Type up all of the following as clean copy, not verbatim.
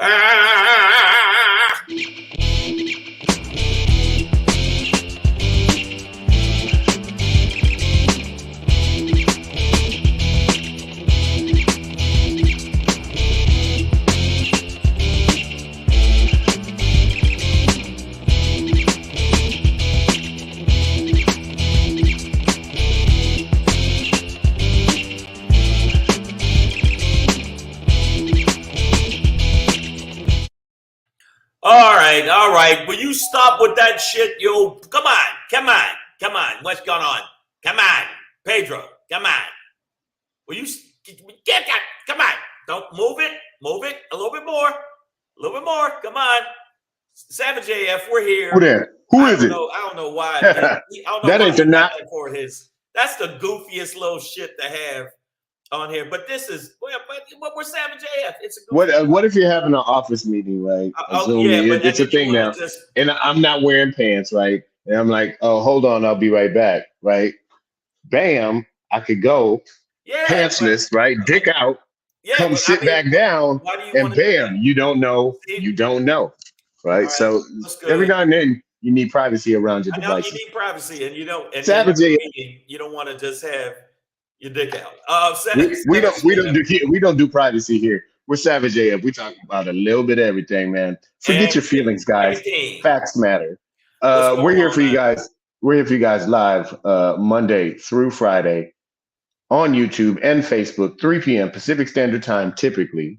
Ah! All right. Will you stop with that shit, yo? Come on. What's going on? Come on, Pedro. Come on. Will you get that? Come on. Don't move it. Move it a little bit more. A little bit more. Come on. Savage AF, we're here. Who there? Who is it? I don't know why. I don't know that why ain't the not for his. That's the goofiest little shit to have on here. But this is but we're Savage AF. It's a what if you're having an office meeting, right? It's a thing now, and I'm not wearing pants, right? And I'm like, oh, hold on, I'll be right back, right? Bam, I could go pantsless, right? Dick out, come sit back down, and bam, you don't know, right? So every now and then you need privacy around your devices. You need privacy, and you don't. And Savage you don't want to just have your dick out. We don't do privacy here. We're Savage AF. We talk about a little bit of everything, man. Forget your feelings, guys. Facts matter. We're here for you guys. We're here for you guys live Monday through Friday on YouTube and Facebook, 3 p.m. Pacific Standard Time, typically.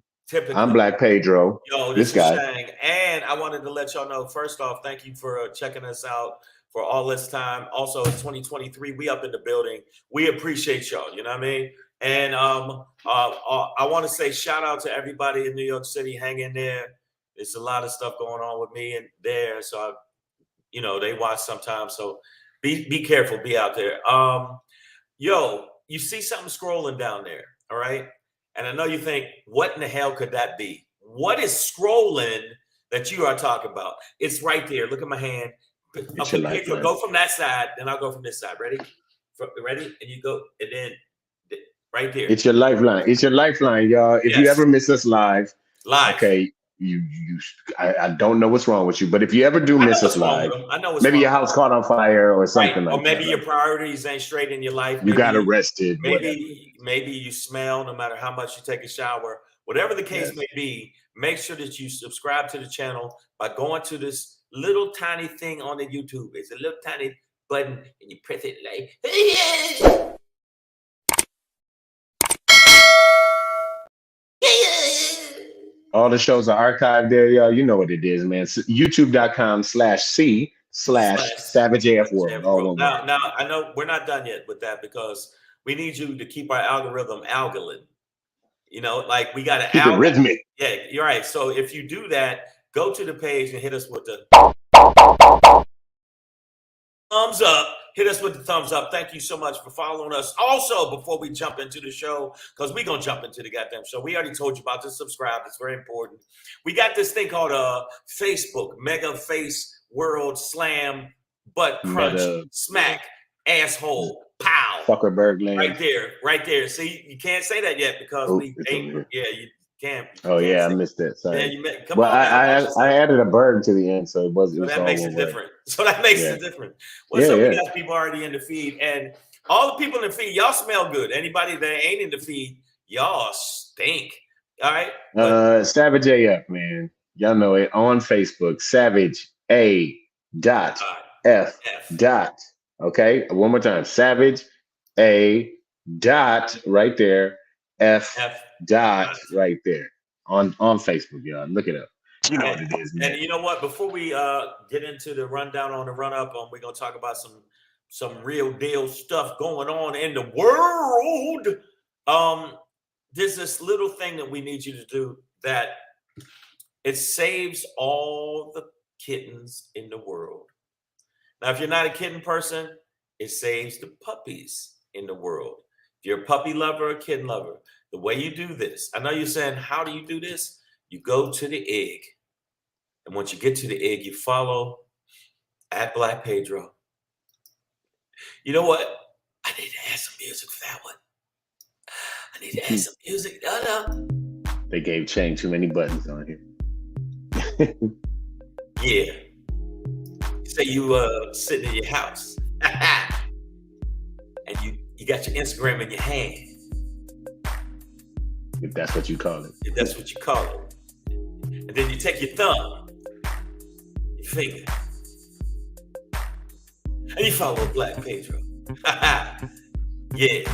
I'm Black Pedro. Yo, this guy. Shang. And I wanted to let y'all know, first off, thank you for checking us out for all this time. Also, it's 2023. We up in the building. We appreciate y'all. You know what I mean? And I want to say shout out to everybody in New York City. Hang in there. There's a lot of stuff going on with me and there. So, they watch sometimes. So be careful. Be out there. Yo, you see something scrolling down there. All right. And I know you think, what in the hell could that be? What is scrolling that you are talking about? It's right there. Look at my hand. Okay, go from that side, then I'll go from this side. Ready? Ready? And you go, and then right there. It's your lifeline. It's your lifeline, y'all. If you ever miss us live, okay, I don't know what's wrong with you, but if you ever do miss us live, I know maybe your house caught on fire or something like that. Or maybe your priorities ain't straight in your life. You got arrested. Maybe you smell no matter how much you take a shower. Whatever the case may be, make sure that you subscribe to the channel by going to this little tiny thing on the YouTube. It's a little tiny button, and you press it like. All the shows are archived there, y'all. You know what it is, man. YouTube.com/C/SavageAF World. Now, I know we're not done yet with that because we need you to keep our algorithm alkaline. Like we got to keep it rhythmic. Yeah, you're right. So if you do that, go to the page and hit us with the thumbs up. Hit us with the thumbs up. Thank you so much for following us. Also, before we jump into the show, because we're going to jump into the goddamn show, we already told you about to subscribe. It's very important. We got this thing called Facebook, Mega Face World Slam, Butt Crunch, Smack, Asshole, Pow. Fuckerberg Land. Right there. See, you can't say that yet because you can't. I missed that. Sorry. I added a berg to the end, so it wasn't. So that makes it different. What's up? We got people already in the feed, and all the people in the feed, y'all smell good. Anybody that ain't in the feed, y'all stink. All right. Savage AF, man. Y'all know it on Facebook. Savage A. F. Okay, one more time. Savage A. Right there. F. Right there on Facebook, y'all. Look it up. You know what it is, man. And you know what? Before we get into the rundown on the run up, we're gonna talk about some real deal stuff going on in the world. There's this little thing that we need you to do that it saves all the kittens in the world. Now, if you're not a kitten person, it saves the puppies in the world. If you're a puppy lover or a kitten lover, the way you do this, I know you're saying, how do you do this? You go to the egg. And once you get to the egg, you follow at Black Pedro. You know what? I need to add some music for that one. I need to add some music. No. They gave Chang too many buttons on here. Yeah. Say you sitting in your house and you got your Instagram in your hand. If that's what you call it. If that's what you call it. And then you take your thumb, your finger, and you follow Black Pedro. Yeah.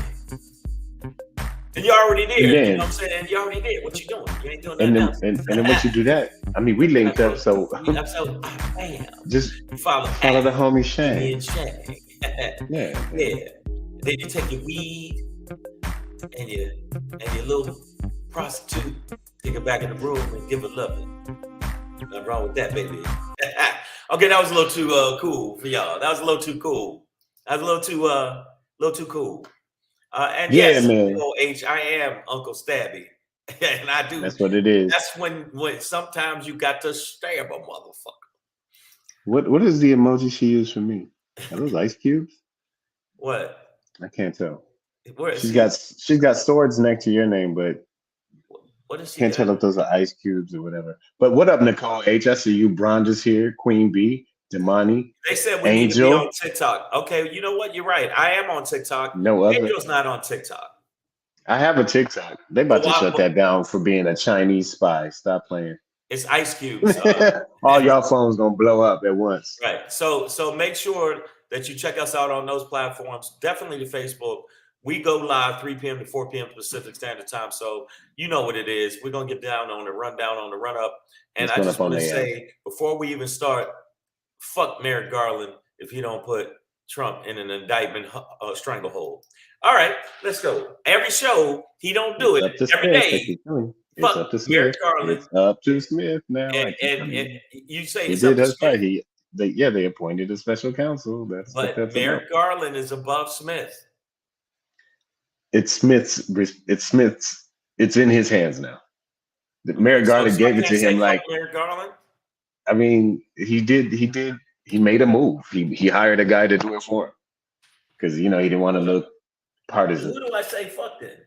And you're already there. Then, you know what I'm saying? You're already there. What you doing? You ain't doing nothing else. And then once you do that, I mean, we linked up, so bam. Just follow the homie Shang. Yeah. Then you take your weed and your little prostitute, take her back in the room and give her loving. Nothing wrong with that, baby. Okay, that was a little too cool for y'all. That was a little too cool. That was a little too cool. And yeah, yes, man. H, I am Uncle Stabby. And I do. That's what it is. That's when sometimes you got to stab a motherfucker. What is the emoji she used for me? Are those ice cubes? What? I can't tell. She's got swords next to your name, but what is she? Can't tell if those are ice cubes or whatever. But what up, Nicole H? I see you. Bronda's here. Queen B, Damani. They said we need to be on TikTok. Okay, you know what? You're right. I am on TikTok. No other. Pedro's not on TikTok. I have a TikTok. They about to shut that down for being a Chinese spy. Stop playing. It's ice cubes. All y'all phones gonna blow up at once. Right. So make sure that you check us out on those platforms. Definitely the Facebook. We go live 3 p.m. to 4 p.m. Pacific Standard Time. So you know what it is. We're gonna get down on the rundown on the run up. And I just want to say before we even start, fuck Merrick Garland if he don't put Trump in an indictment stranglehold. All right, let's go. Every show he don't do it every day. It's up to Smith. It's up to Smith now. And you say he did. That's right. They appointed a special counsel. But Merrick Garland is above Smith. It's Smith's. It's in his hands now. Merrick Garland gave it to him. Like Merrick Garland. I mean, he did. He made a move. He hired a guy to do it for him because he didn't want to look partisan. Who do I say fuck then?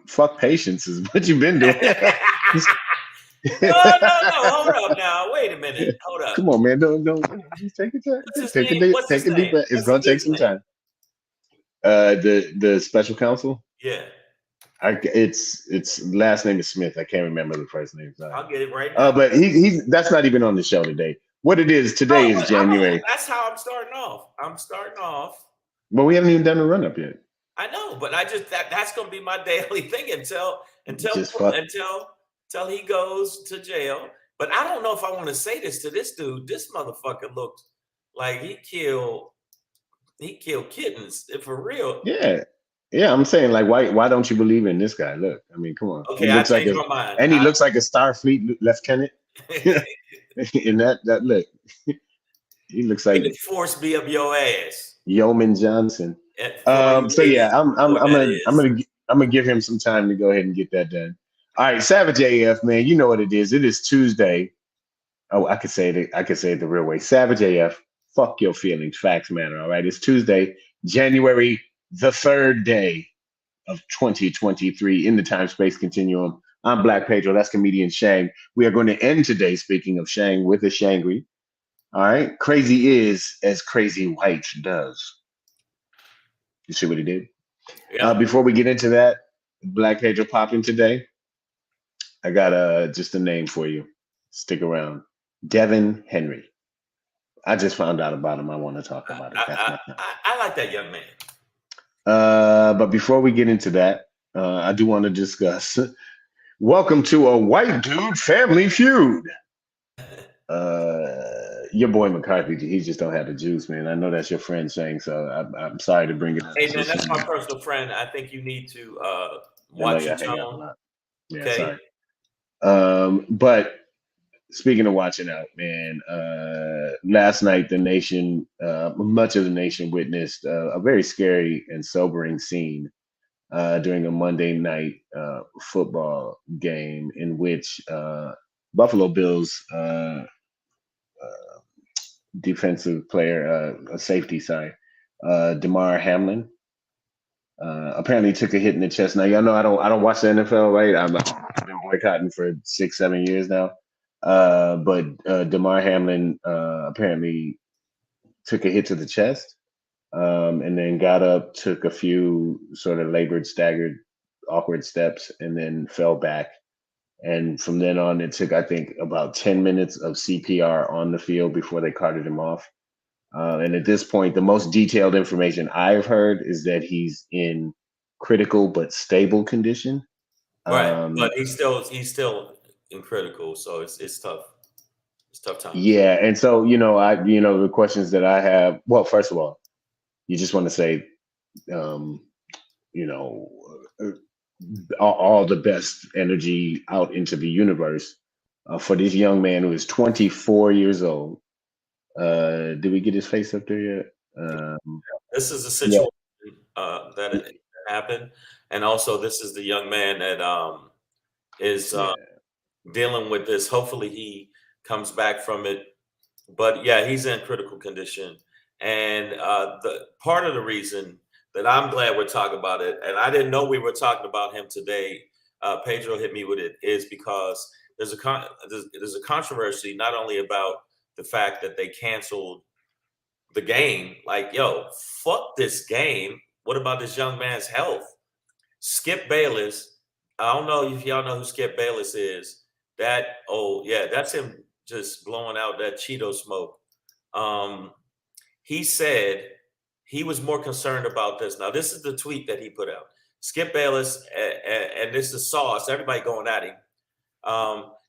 Fuck patience is what you've been doing. No. Hold up now. Wait a minute. Hold up. Come on, man. Don't just take a time. Take a deep breath. It's gonna take some time. The special counsel. Yeah. It's last name is Smith. I can't remember the first name. Sorry. I'll get it right now. But he's that's not even on the show today. What it is today is January. That's how I'm starting off. But we haven't even done the run up yet. I know, but I just that's gonna be my daily thing until he goes to jail. But I don't know if I want to say this to this dude. This motherfucker looks like he killed kittens for real. Yeah, I'm saying like why don't you believe in this guy? Look, I mean, come on. Okay, he looks my mind. And he looks like a Starfleet lieutenant. In that look, he looks like the force be up your ass, Yeoman Johnson. So yeah, I'm gonna give him some time to go ahead and get that done. All right, Savage AF, man, you know what it is. It is Tuesday. Oh, I could say it the real way. Savage AF, fuck your feelings, facts matter. All right, it's Tuesday, January the 3rd day of 2023 in the time-space continuum. I'm Black Pedro. That's comedian Shang. We are going to end today, speaking of Shang, with a Shangry. All right. Crazy is as crazy white does. You see what he did? Yeah. Before we get into that, Black Pedro popping today. I got just a name for you. Stick around. Devon Henry. I just found out about him. I want to talk about it. I like that young man. But before we get into that, I do want to discuss. Welcome to a white dude family feud. Your boy McCarthy, he just don't have the juice, man. I know that's your friend Shang, so I'm sorry to bring it up. Hey man, that's my personal friend. I think you need to watch your tone. Yeah, okay. Sorry. But speaking of watching out, man, last night the nation, much of the nation witnessed a very scary and sobering scene during a Monday night football game in which Buffalo Bills defensive player, a safety, Damar Hamlin, apparently took a hit in the chest. Now y'all know I don't watch the NFL, right? I've been boycotting for 6-7 years now. But Damar Hamlin apparently took a hit to the chest, and then got up, took a few sort of labored, staggered, awkward steps, and then fell back. And from then on, it took, I think, about 10 minutes of CPR on the field before they carted him off. And at this point, the most detailed information I've heard is that he's in critical but stable condition. Right, but he's still in critical, so it's tough. It's tough times. Yeah, and so the questions that I have. Well, first of all, you just want to say, all the best energy out into the universe for this young man who is 24 years old. Did we get his face up there yet? This is a situation that happened, and also this is the young man that is dealing with this. Hopefully, he comes back from it. But yeah, he's in critical condition, and the part of the reason that I'm glad we're talking about it, and I didn't know we were talking about him today. Pedro hit me with it, is because there's a controversy not only about the fact that they canceled the game, like, yo, fuck this game. What about this young man's health? Skip Bayless. I don't know if y'all know who Skip Bayless is. That's him just blowing out that Cheeto smoke. He said he was more concerned about this. Now, this is the tweet that he put out. Skip Bayless, and this is Sauce, everybody going at him.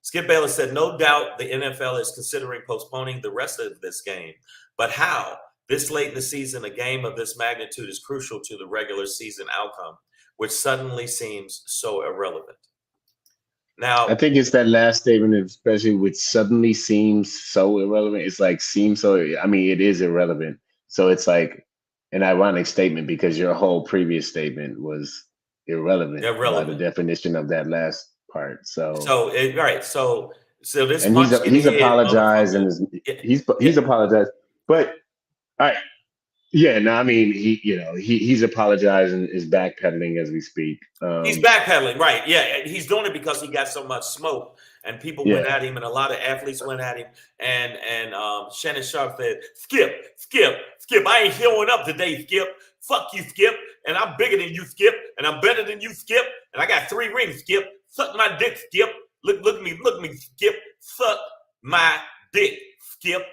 Skip Bayless said, no doubt the NFL is considering postponing the rest of this game. But how? This late in the season, a game of this magnitude is crucial to the regular season outcome, which suddenly seems so irrelevant. Now, I think it's that last statement, especially which suddenly seems so irrelevant. It's like seems so. I mean, it is irrelevant. So it's like an ironic statement because your whole previous statement was irrelevant by the definition of that last part. So this, and he's apologized and he's apologized. But all right. Yeah, no, I mean he's apologizing, is backpedaling as we speak. He's backpedaling, right? Yeah, he's doing it because he got so much smoke, and people went at him, and a lot of athletes went at him. And Shannon Sharp said, "Skip, I ain't showing up today, Skip. Fuck you, Skip. And I'm bigger than you, Skip. And I'm better than you, Skip. And I got 3 rings, Skip. Suck my dick, Skip. Look at me, Skip. Suck my dick, Skip.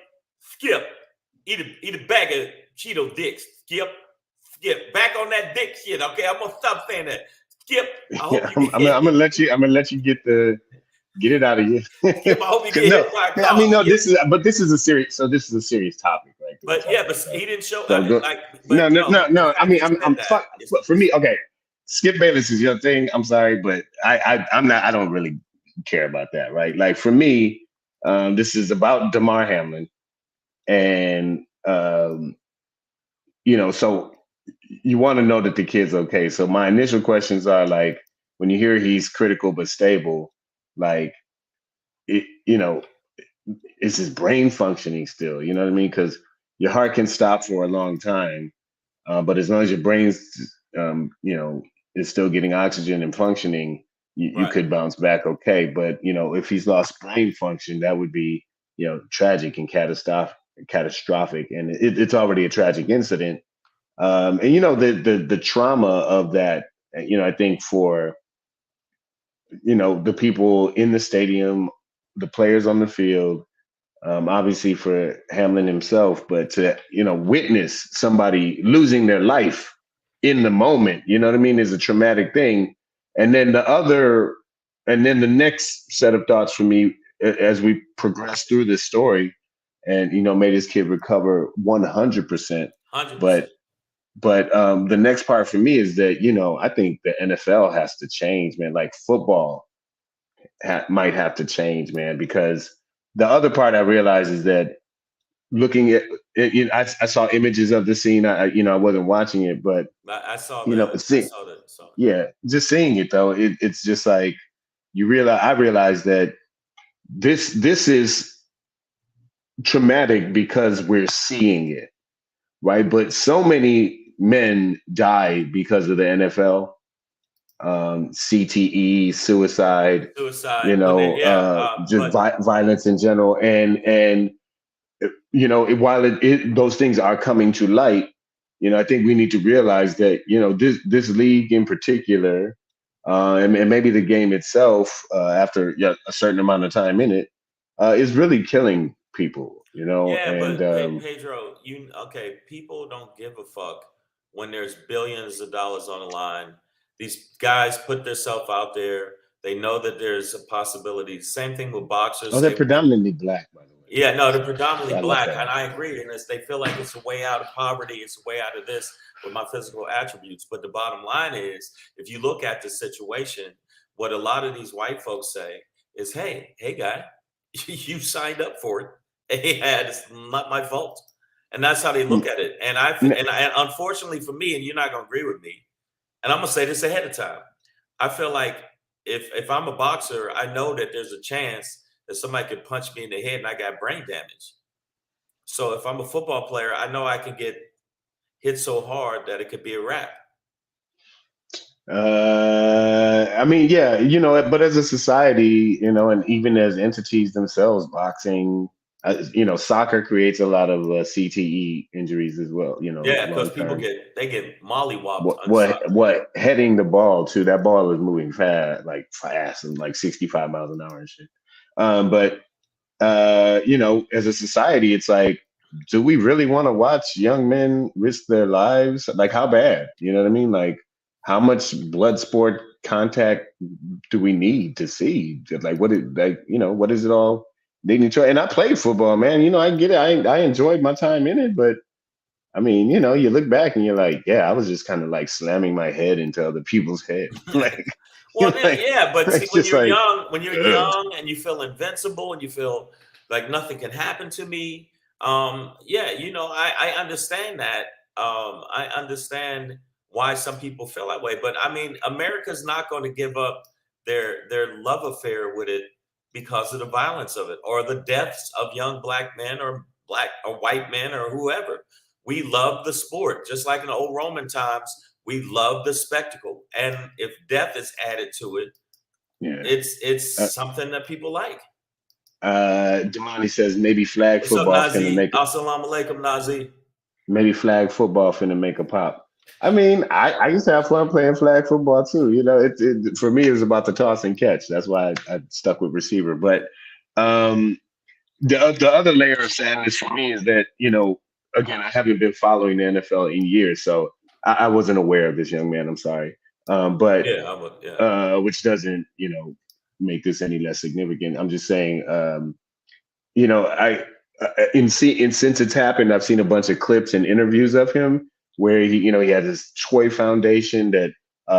Eat a bag of Cheeto dicks, Skip. Back on that dick shit, okay? I'm gonna stop saying that. Skip. I'm gonna let you get it out of you. Skip, I hope you get this is a serious topic, right? But he didn't show No. I mean, I'm for me, okay. Skip Bayless is your thing. I'm sorry, but I don't really care about that, right? Like for me, this is about Damar Hamlin. And so you want to know that the kid's okay. So my initial questions are like, when you hear he's critical but stable, like, is his brain functioning still? You know what I mean? Because your heart can stop for a long time, but as long as your brain's, is still getting oxygen and functioning, you could bounce back okay. But if he's lost brain function, that would be tragic and catastrophic, and it's already a tragic incident. And the trauma of that, I think for the people in the stadium, the players on the field, obviously for Hamlin himself, but to witness somebody losing their life in the moment, you know what I mean, is a traumatic thing. And then the next set of thoughts for me as we progress through this story, and made his kid recover 100%. 100%. But the next part for me is that I think the NFL has to change, man. Like football might have to change, man, because the other part I realized is that looking at it, I saw images of the scene. I wasn't watching it, but I saw that. Yeah, just seeing it though, it's just like I realized that this is traumatic because we're seeing it, right? But so many men die because of the NFL, CTE, suicide, just violence in general, and while those things are coming to light, I think we need to realize that this league in particular, and maybe the game itself, after a certain amount of time in it, is really killing people. But Pedro, people don't give a fuck when there's billions of dollars on the line. These guys put themselves out there. They know that there's a possibility. Same thing with boxers. Oh, they're predominantly black, by the way. Yeah, no, they're predominantly black, and I agree. And they feel like it's a way out of poverty. It's a way out of this with my physical attributes. But the bottom line is, if you look at the situation, what a lot of these white folks say is, hey, guy, you signed up for it. It's not my fault. And that's how they look at it. And unfortunately for me, and you're not going to agree with me, and I'm going to say this ahead of time, I feel like if I'm a boxer, I know that there's a chance that somebody could punch me in the head and I got brain damage. So if I'm a football player, I know I can get hit so hard that it could be a wrap. I mean, yeah, but as a society, and even as entities themselves, boxing, soccer creates a lot of CTE injuries as well. Yeah, because people get mollywopped. What heading the ball too? That ball is moving fast and like 65 miles an hour and shit. But as a society, it's like, do we really want to watch young men risk their lives? Like, how bad? You know what I mean? Like, how much blood sport contact do we need to see? Like, what is it all? And I played football, man. I get it. I enjoyed my time in it, but I mean, you look back and you're like, yeah, I was just kind of like slamming my head into other people's head. Like, well, yeah, but see, when you're young and you feel invincible and you feel like nothing can happen to me, I understand that. I understand why some people feel that way, but I mean, America's not going to give up their love affair with it because of the violence of it or the deaths of young black men or white men or whoever. We love the sport, just like in the old Roman times. We love the spectacle, and if death is added to it, it's something that people like. Damani says maybe flag football finna make. Assalamu alaikum, Nazi. Maybe flag football finna make a pop. I mean, I used to have fun playing flag football too. It for me it was about the toss and catch. That's why I stuck with receiver. But the other layer of sadness for me is that again, I haven't been following the NFL in years, so I wasn't aware of this young man. I'm sorry, which doesn't make this any less significant. I'm just saying, since it's happened, I've seen a bunch of clips and interviews of him where he had his Troy Foundation that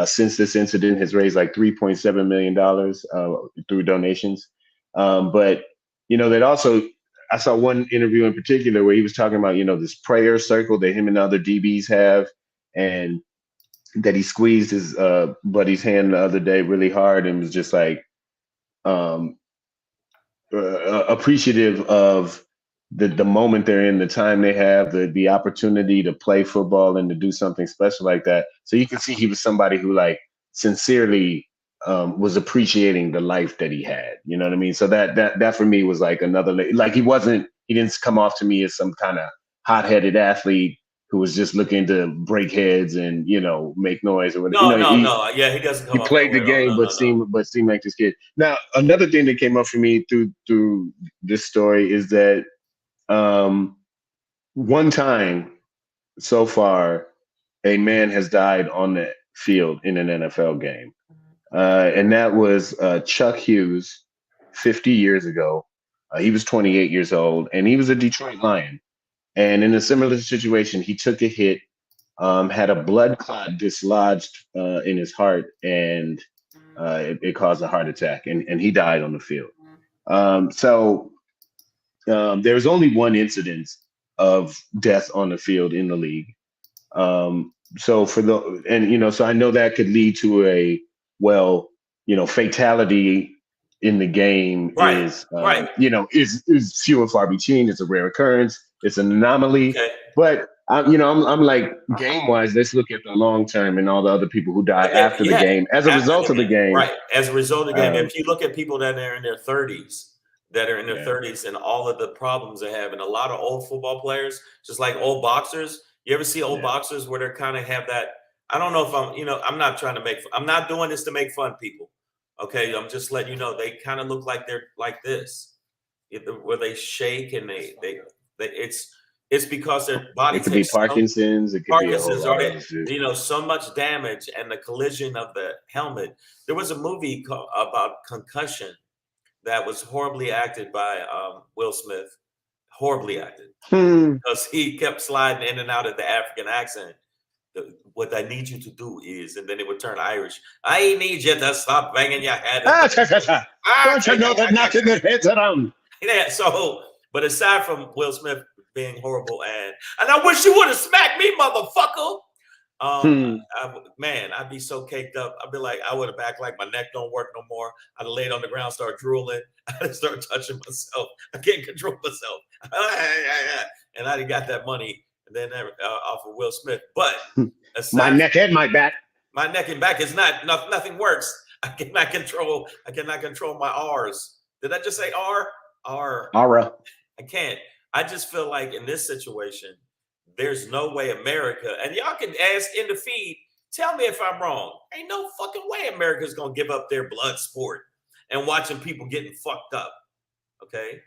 since this incident has raised like $3.7 million through donations. But that also, I saw one interview in particular where he was talking about this prayer circle that him and other DBs have, and that he squeezed his buddy's hand the other day really hard and was just like appreciative of the moment they're in, the time they have, the opportunity to play football and to do something special like that. So you can see he was somebody who like sincerely was appreciating the life that he had. You know what I mean? So that for me was like another, like he didn't come off to me as some kind of hot-headed athlete who was just looking to break heads and make noise or whatever. No. Yeah, he doesn't. He played the game, but seemed like this kid. Now, another thing that came up for me through this story is that one time so far, a man has died on the field in an NFL game, and that was Chuck Hughes, 50 years ago. He was 28 years old, and he was a Detroit Lion. And in a similar situation, he took a hit, had a blood clot dislodged in his heart, and it caused a heart attack, and he died on the field. So there was only one incident of death on the field in the league. So so I know that could lead to a fatality in the game is few and far between. It's a rare occurrence. It's an anomaly. Okay. But I'm like game wise. Let's look at the long term and all the other people who die after the game as a result of the game. Right, as a result of the game. If you look at people that are in their 30s, and all of the problems they have, and a lot of old football players, just like old boxers. You ever see old boxers where they kind of have that? I don't know if I'm not trying to I'm not doing this to make fun, people. Okay, I'm just letting you know they kind of look like they're like this, where they shake and it's because their body takes be Parkinson's. It could be a whole lot of so much damage and the collision of the helmet. There was a movie about concussion that was horribly acted by Will Smith. Horribly acted because he kept sliding in and out of the African accent. What I need you to do is, and then it would turn Irish. I need you to stop banging your head. Don't you know that knocking their heads around? Yeah. So, but aside from Will Smith being horrible, and I wish you would have smacked me, motherfucker. Man, I'd be so caked up. I'd be like, I would have act like my neck don't work no more. I'd have laid on the ground, start drooling. I'd start touching myself. I can't control myself. And I'd have got that money and then off of Will Smith. But my neck and my back. My neck and back is nothing works. I cannot control my R's. Did I just say R? Aura. I can't. I just feel like in this situation, there's no way America, and y'all can ask in the feed, tell me if I'm wrong. Ain't no fucking way America's gonna give up their blood sport and watching people getting fucked up. Okay.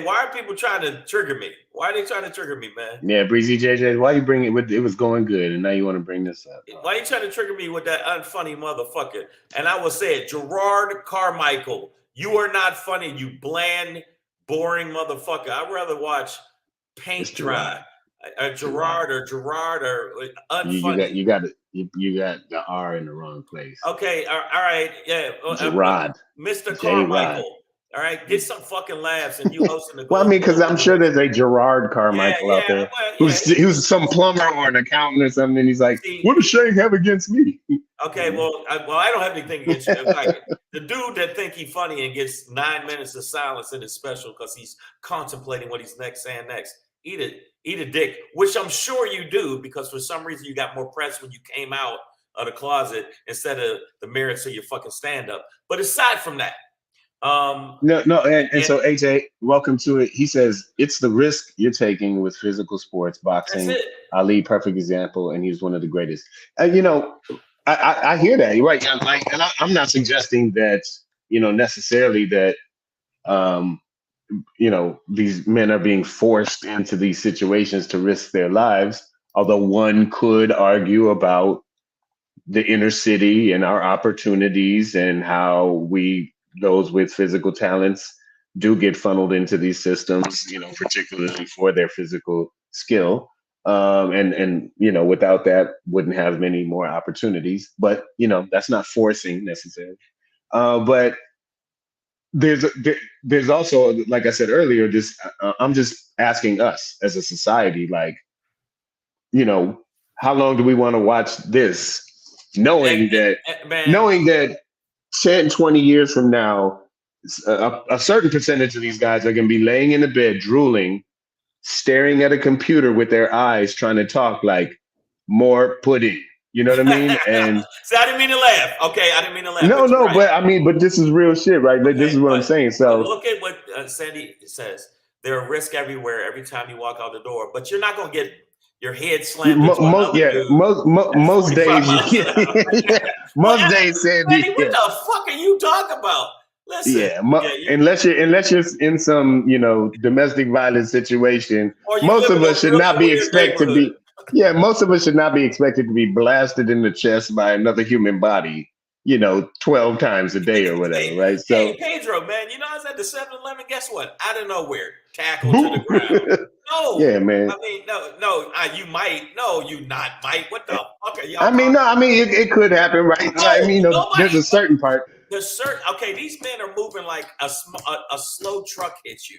Why are people trying to trigger me? Why are they trying to trigger me, man? Yeah, Breezy JJ, why you bring it? It was going good, and now you want to bring this up. Why you trying to trigger me with that unfunny motherfucker? And I will say it, Gerard Carmichael, you are not funny, you bland, boring motherfucker. I'd rather watch paint dry. Gerard or unfunny. You got the R in the wrong place. Okay, all right, yeah. Gerard, Mr. Carmichael. All right, get some fucking laughs, and you hosting the. Well, I mean, because I'm sure there's a Gerard Carmichael out there who's some plumber or an accountant or something, and he's like, "What does Shane have against me?" Okay, well, I don't have anything against you. Like, the dude that think he's funny and gets 9 minutes of silence in his special because he's contemplating what he's saying next. Eat a dick, which I'm sure you do, because for some reason you got more press when you came out of the closet instead of the merits of your fucking stand-up. But aside from that, and so AJ, welcome to it. He says it's the risk you're taking with physical sports, boxing. Ali, perfect example, and he's one of the greatest. I hear that. You're right. And I'm not suggesting that necessarily that these men are being forced into these situations to risk their lives. Although one could argue about the inner city and our opportunities and how those with physical talents do get funneled into these systems, particularly for their physical skill. And without that wouldn't have many more opportunities, but that's not forcing necessarily. But there's also, like I said earlier, this I'm just asking us as a society, like, how long do we want to watch this, knowing that 10, 20 years from now, a certain percentage of these guys are going to be laying in the bed, drooling, staring at a computer with their eyes, trying to talk like more pudding. You know what I mean? And so I didn't mean to laugh. Okay, I didn't mean to laugh. No, right. But this is real shit, right? Okay, this is what I'm saying. So look at what Sandy says. There are risks everywhere every time you walk out the door, but you're not going to get your head slammed. Most days, most days, Sandy. What the fuck are you talking about? Listen, unless you're in some domestic violence situation, most of us should not be expected to be. Yeah, most of us should not be expected to be blasted in the chest by another human body, 12 times a day or whatever, right? So, hey, Pedro, man, I was at the 7-Eleven. Guess what? Out of nowhere, tackled to the ground. No, yeah, man. I mean, no, you might. No, you not might. What the fuck are y'all? I mean, it could happen, right? No, I mean, there's a certain part. Okay, these men are moving like a slow truck hits you.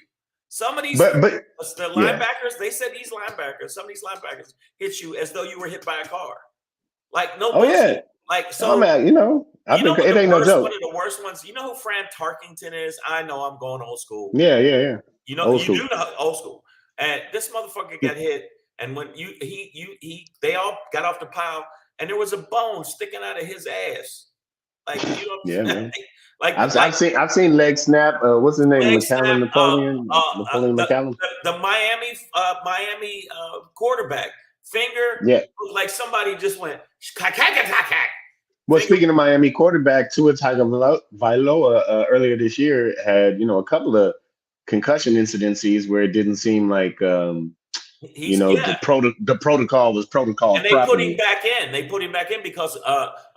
Some of these, but the linebackers, they said some of these linebackers hit you as though you were hit by a car. Like, no. Oh, yeah. Like, so, it ain't no joke. One of the worst ones, you know who Fran Tarkington is? I know, I'm going old school. Yeah. You do know old school. And this motherfucker got hit, And when they all got off the pile, and there was a bone sticking out of his ass. Like, you know, yeah, man. like I've seen leg snap. What's his name? McCallum, Napoleon the, McCallum. The Miami quarterback finger. Yeah, looked like somebody just went. Well, speaking of Miami quarterback, Tua Tagovailoa earlier this year had a couple of concussion incidences where it didn't seem like the protocol was protocoled and they properly. put him back in. They put him back in because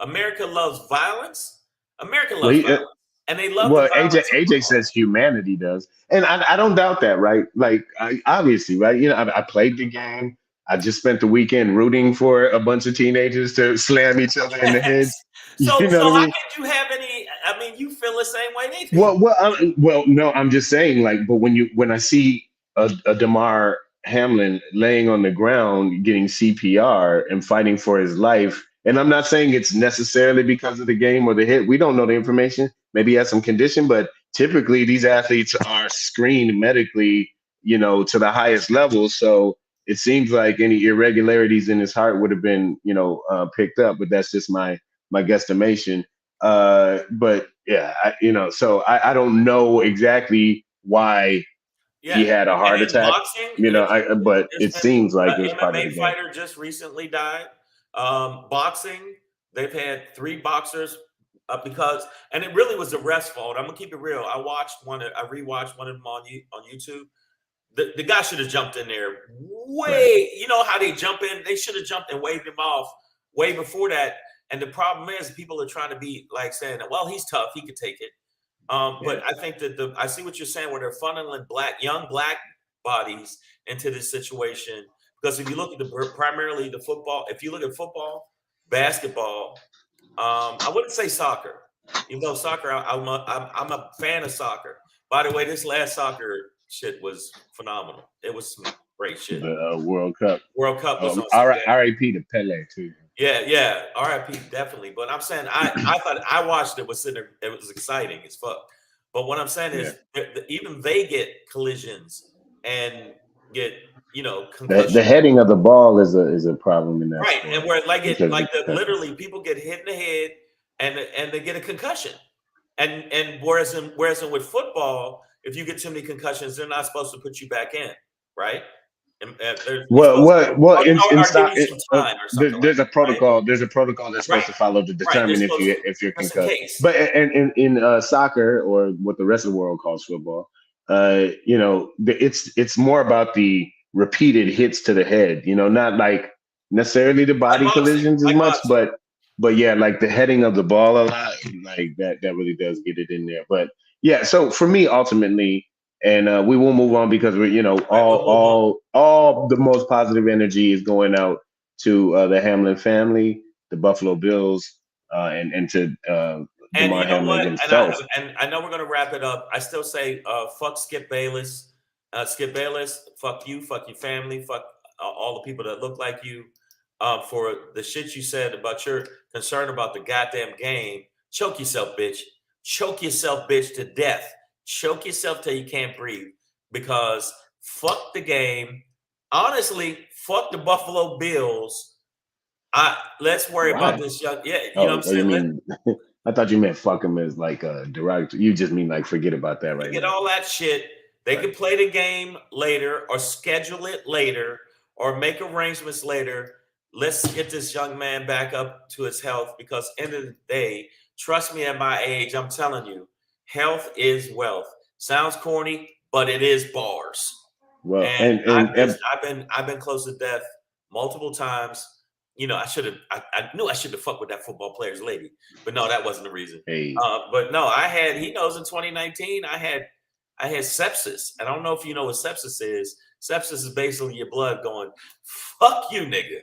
America loves violence. America loves violence, and they love the violence. AJ says humanity does, and I don't doubt that, right? Like, obviously, right? I played the game. I just spent the weekend rooting for a bunch of teenagers to slam each other in the head. So how could you have any? I mean, you feel the same way they feel. Well, no, I'm just saying, like, but when I see a Damar Hamlin laying on the ground getting CPR and fighting for his life, and I'm not saying it's necessarily because of the game or the hit. We don't know the information. Maybe he has some condition, but typically these athletes are screened medically, to the highest level. So it seems like any irregularities in his heart would have been, picked up. But that's just my guesstimation. But yeah, so I don't know exactly why he had a heart attack. Boxing, but it seems like it's part of the game. Fighter just recently died. Boxing, they've had 3 boxers because, and it really was the ref's fault. I'm gonna keep it real. I rewatched one of them on YouTube. The guy should have jumped in there way. Right. You know how they jump in? They should have jumped and waved him off way before that. And the problem is, people are trying to be like saying, "Well, he's tough; he could take it." But I think that I see what you're saying, where they're funneling young black bodies into this situation. Because if you look at primarily the football, if you look at football, basketball, I wouldn't say soccer, even though soccer, I'm a fan of soccer. By the way, this last soccer shit was phenomenal. It was some great shit. The World Cup. World Cup was on. R.I.P. to Pele too. Yeah, R.I.P. definitely. But I'm saying I thought I watched it was exciting as fuck. But what I'm saying is even they get collisions and get concussions. The heading of the ball is a problem in that. Right, sport. and where literally people get hit in the head and they get a concussion. And whereas with football, if you get too many concussions, they're not supposed to put you back in, right? There's a protocol. Right? There's a protocol that's supposed to follow to determine if you're concussed. But in soccer, or what the rest of the world calls football, it's more about the repeated hits to the head. Not like necessarily the body collisions as much, but yeah, like the heading of the ball a lot, like that really does get it in there. But yeah, so for me, ultimately. And we will move on because we're, all the most positive energy is going out to the Hamlin family, the Buffalo Bills, and to Damar Hamlin himself. And I know we're going to wrap it up. I still say, fuck Skip Bayless. Skip Bayless, fuck you, fuck your family, fuck all the people that look like you, for the shit you said about your concern about the goddamn game. Choke yourself, bitch. Choke yourself, bitch, to death. Choke yourself till you can't breathe, because fuck the game. Honestly, fuck the Buffalo Bills. Let's worry about this young. Yeah, you know what I'm saying? I thought you meant fuck him as like a derogatory. You just mean like forget about that right now. Forget all that shit. They can play the game later, or schedule it later, or make arrangements later. Let's get this young man back up to his health, because end of the day, trust me, at my age, I'm telling you, health is wealth. Sounds corny, but it is bars. Well, and I've been close to death multiple times. I knew I shouldn't have fucked with that football player's lady, but no, that wasn't the reason. Hey. But no, he knows in 2019 I had sepsis. I don't know if you know what sepsis is. Sepsis is basically your blood going, fuck you, nigga.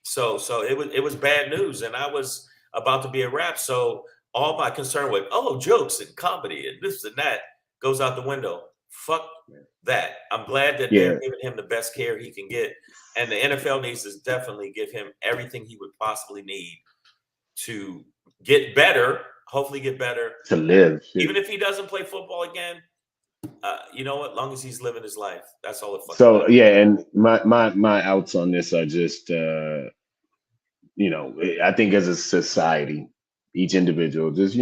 So it was bad news, and I was about to be a wrap. So all my concern with jokes and comedy and this and that goes out the window. Fuck that. I'm glad that they're giving him the best care he can get. And the NFL needs to definitely give him everything he would possibly need to get better, hopefully get better. To live. Even if he doesn't play football again, You know what? Long as he's living his life, that's all it fucking So matters. yeah, and my outs on this are just I think as a society, each individual, just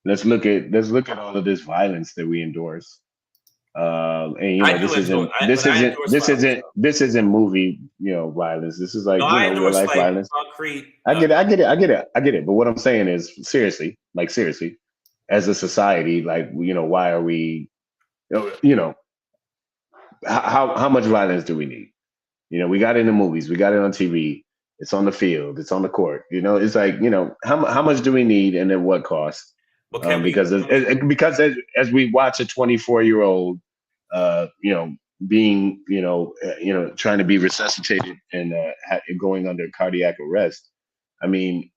let's look at all of this violence that we endorse. And I do endorse, but I endorse violence. this isn't movie violence. This is like No, I real endorse life like violence. concrete. I get it. But what I'm saying is seriously, as a society, like why are we, how much violence do we need? We got it in the movies, we got it on TV. It's on the field, it's on the court. It's like how much do we need and at what cost? Because as we watch a 24-year-old, being trying to be resuscitated and going under cardiac arrest. I mean,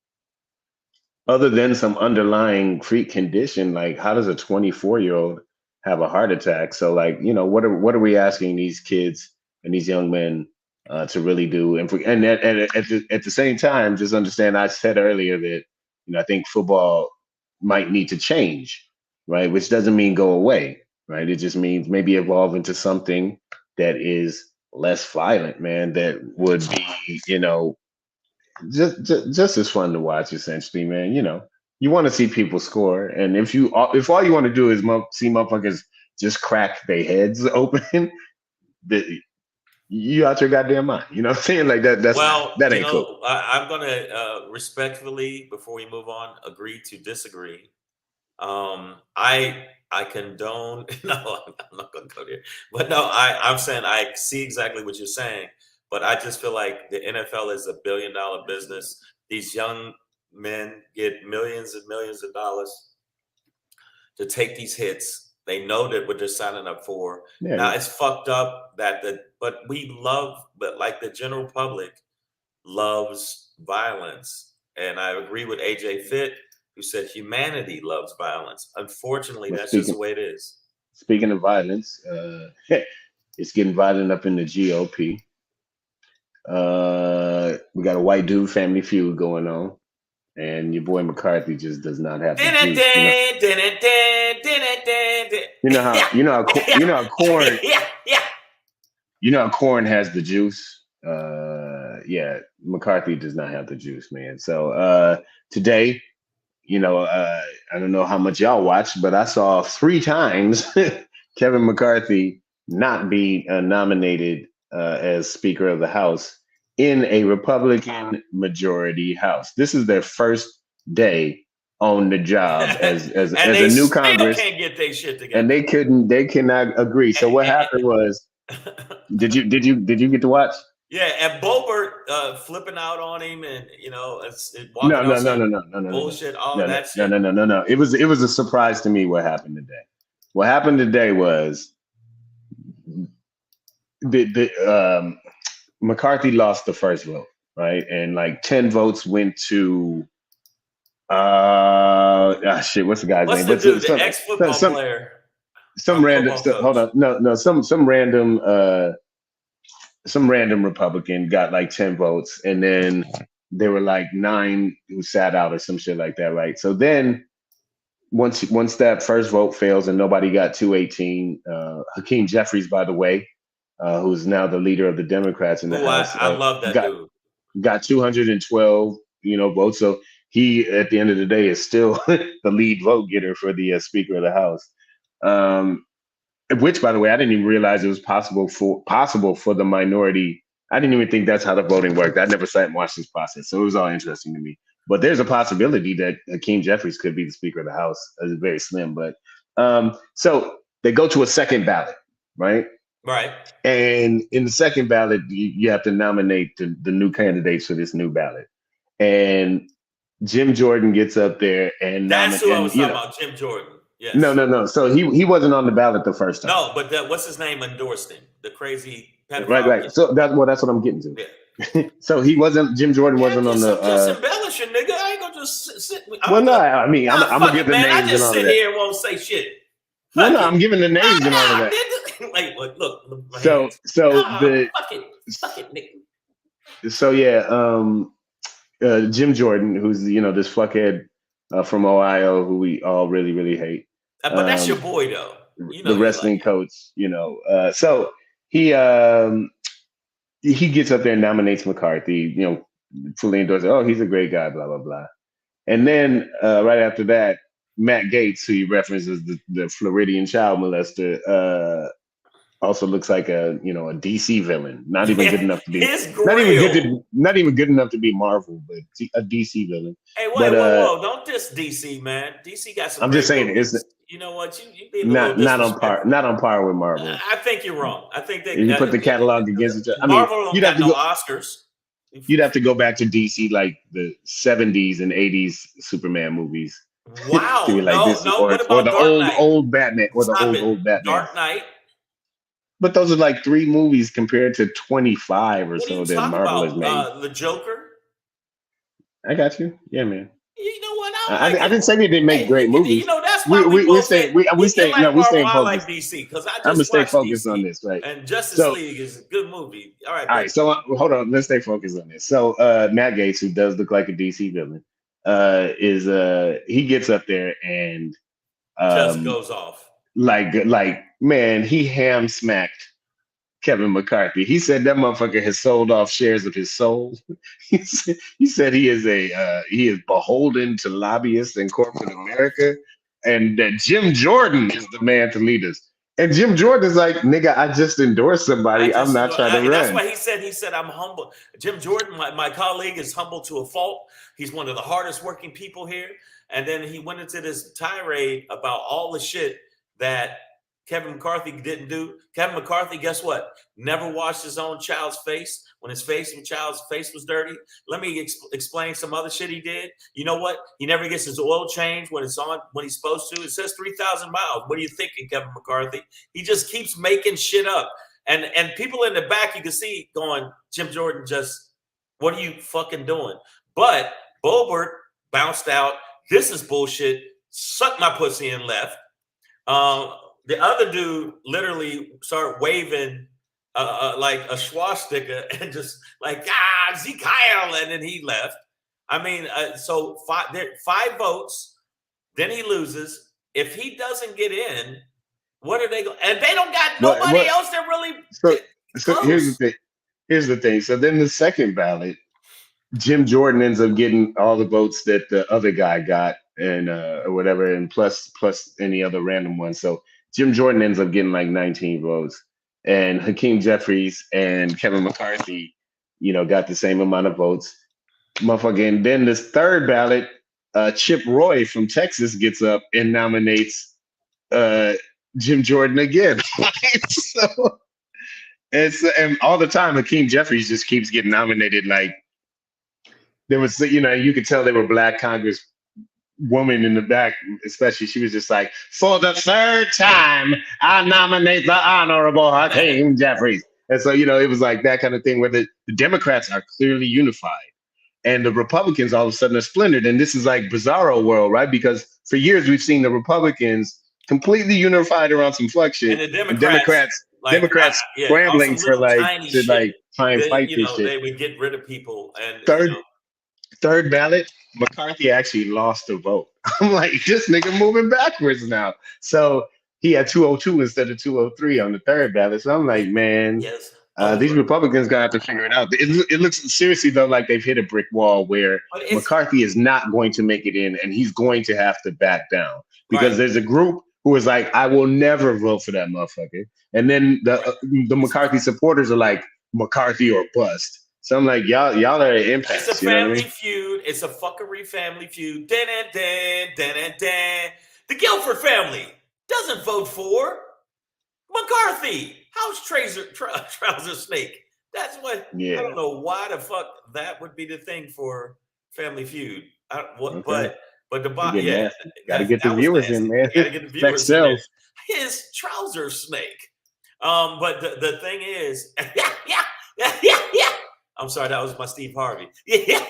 other than some underlying freak condition, like how does a 24-year-old have a heart attack? So like, what are we asking these kids and these young men to really do? And at the same time, just understand, I said earlier that I think football might need to change, right? Which doesn't mean go away, right? It just means maybe evolve into something that is less violent, man. That would be, just as fun to watch, essentially, man. You want to see people score, and if all you want to do is see motherfuckers just crack their heads open, you out your goddamn mind. You know what I'm saying? Like that. That ain't cool. I'm gonna respectfully, before we move on, agree to disagree. I condone. No, I'm not gonna go there. But no, I'm saying I see exactly what you're saying. But I just feel like the NFL is $1 billion business. These young men get millions and millions of dollars to take these hits. They know that what they're signing up for. Yeah. Now it's fucked up but like the general public loves violence. And I agree with AJ Fitt, who said humanity loves violence. Unfortunately, that's just the way it is. Speaking of violence, it's getting violent up in the GOP. We got a white dude family feud going on, and your boy McCarthy just does not have the juice. You know how corn. You know how corn has the juice. Yeah, McCarthy does not have the juice, man. So today, I don't know how much y'all watched, but I saw 3 times Kevin McCarthy not be nominated as Speaker of the House in a Republican majority House. This is their first day on the job as a new Congress. Can't get their shit together. And they cannot agree. So what happened was, did you get to watch? Yeah, and Boebert flipping out on him, and no bullshit, all that shit. No. It was a surprise to me what happened today. What happened today was the McCarthy lost the first vote, right? And like 10 votes went to shit, what's the guy's name? The dude, the ex-football player. Some random hold on. No, some random Republican got like 10 votes, and then there were like 9 who sat out or some shit like that, right? So then once that first vote fails and nobody got 218, Hakeem Jeffries, by the way, who's now the leader of the Democrats in the House, I love that dude. Got 212, votes. So he, at the end of the day, is still the lead vote getter for the Speaker of the House. Which, by the way, I didn't even realize it was possible for the minority. I didn't even think that's how the voting worked. I never sat and watched this process, so it was all interesting to me. But there's a possibility that Hakeem Jeffries could be the Speaker of the House. It's very slim, but so they go to a second ballot, right? Right. And in the second ballot, you have to nominate the new candidates for this new ballot. And Jim Jordan gets up there and that's who I was talking about, Jim Jordan. Yes. No. So he wasn't on the ballot the first time. No, but what's his name endorsed him? The crazy pedophile. Right. So that's what I'm getting to. Yeah. So he wasn't. Jim Jordan wasn't on the. Just embellishing, nigga. I ain't gonna just sit. I'm gonna give the names I just and all sit that. here and won't say shit. No, I'm giving the names and all of that. Like, look. So fuck it, nigga. So yeah, Jim Jordan, who's this fuckhead from Ohio, who we all really, really hate. But that's your boy, though. You the know you wrestling like it. coach, so he gets up there and nominates McCarthy, fully endorses, oh, he's a great guy, blah, blah, blah. And then right after that, Matt Gaetz, who he references the Floridian child molester, also looks like a DC villain. Not even good enough to be His grill. not even good enough to be Marvel, but a DC villain. Hey, but whoa! Don't diss DC, man. DC got some I'm great just saying movies. You know what? You being a little not on disrespectful. par with Marvel. I think you're wrong. I think You put the catalog against each other. I mean, Marvel don't got no Oscars. You'd have to go back to DC like the 70s and 80s Superman movies. Wow. To be like this, No. or What about the Dark Knight? old Batman, or the old Batman. Dark Knight. But those are like 3 movies compared to 25 or so that Marvel has made. The Joker. I got you. Yeah, man. You know what? I didn't say they didn't make great movies. That's why we stay focused. I like DC because I'm gonna stay focused DC, on this, right? And Justice League is a good movie. All right. So hold on. Let's stay focused on this. So Matt Gaetz, who does look like a DC villain, he gets up there and just goes off. Like man, he ham smacked Kevin McCarthy. He said that motherfucker has sold off shares of his soul. he said he is beholden to lobbyists in corporate America, and that Jim Jordan is the man to lead us. And Jim Jordan is like, nigga, I just endorsed somebody. I'm not trying to run. That's why he said I'm humble. Jim Jordan, my colleague, is humble to a fault. He's one of the hardest working people here. And then he went into this tirade about all the shit that Kevin McCarthy didn't do. Kevin McCarthy, guess what? Never washed his own child's face when his child's face was dirty. Let me explain some other shit he did. You know what? He never gets his oil changed when he's supposed to. It says 3,000 miles. What are you thinking, Kevin McCarthy? He just keeps making shit up. And people in the back, you can see going, Jim Jordan, what are you fucking doing? But Bobert bounced out. This is bullshit. Suck my pussy and left. The other dude literally started waving like a swastika and just like, Kyle, and then he left. I mean, so 5 votes, then he loses. If he doesn't get in, what are they going? And they don't got nobody else that really. So here's the thing. So then the second ballot, Jim Jordan ends up getting all the votes that the other guy got, and or whatever, and plus any other random one. So Jim Jordan ends up getting like 19 votes, and Hakeem Jeffries and Kevin McCarthy, got the same amount of votes. Motherfucking then this third ballot, Chip Roy from Texas gets up and nominates Jim Jordan again. And all the time Hakeem Jeffries just keeps getting nominated. Like there was, you could tell they were Black Congress woman in the back, especially, she was just like, for the third time, I nominate the Honorable Hakeem Jeffries. And so, it was like that kind of thing where the Democrats are clearly unified and the Republicans all of a sudden are splintered. And this is like bizarro world, right? Because for years we've seen the Republicans completely unified around some fuck shit. And the Democrats scrambling to try and fight this shit. They would get rid of people. And third ballot, McCarthy actually lost a vote. I'm like, this nigga moving backwards now. So he had 202 instead of 203 on the third ballot. So I'm like, man, these Republicans gonna have to figure it out. It looks seriously though like they've hit a brick wall where McCarthy is not going to make it in, and he's going to have to back down because there's a group who is like, I will never vote for that motherfucker, and then the McCarthy supporters are like, McCarthy or bust. So I'm like, y'all are an impasse. It's a family feud. It's a fuckery family feud. The Guilford family doesn't vote for McCarthy. How's Trouser Snake? That's what. I don't know why the fuck that would be the thing for Family Feud. But the bottom, gotta get the viewers in, man. Gotta get the viewers in. His Trouser Snake. But the thing is, I'm sorry, that was my Steve Harvey. Yeah.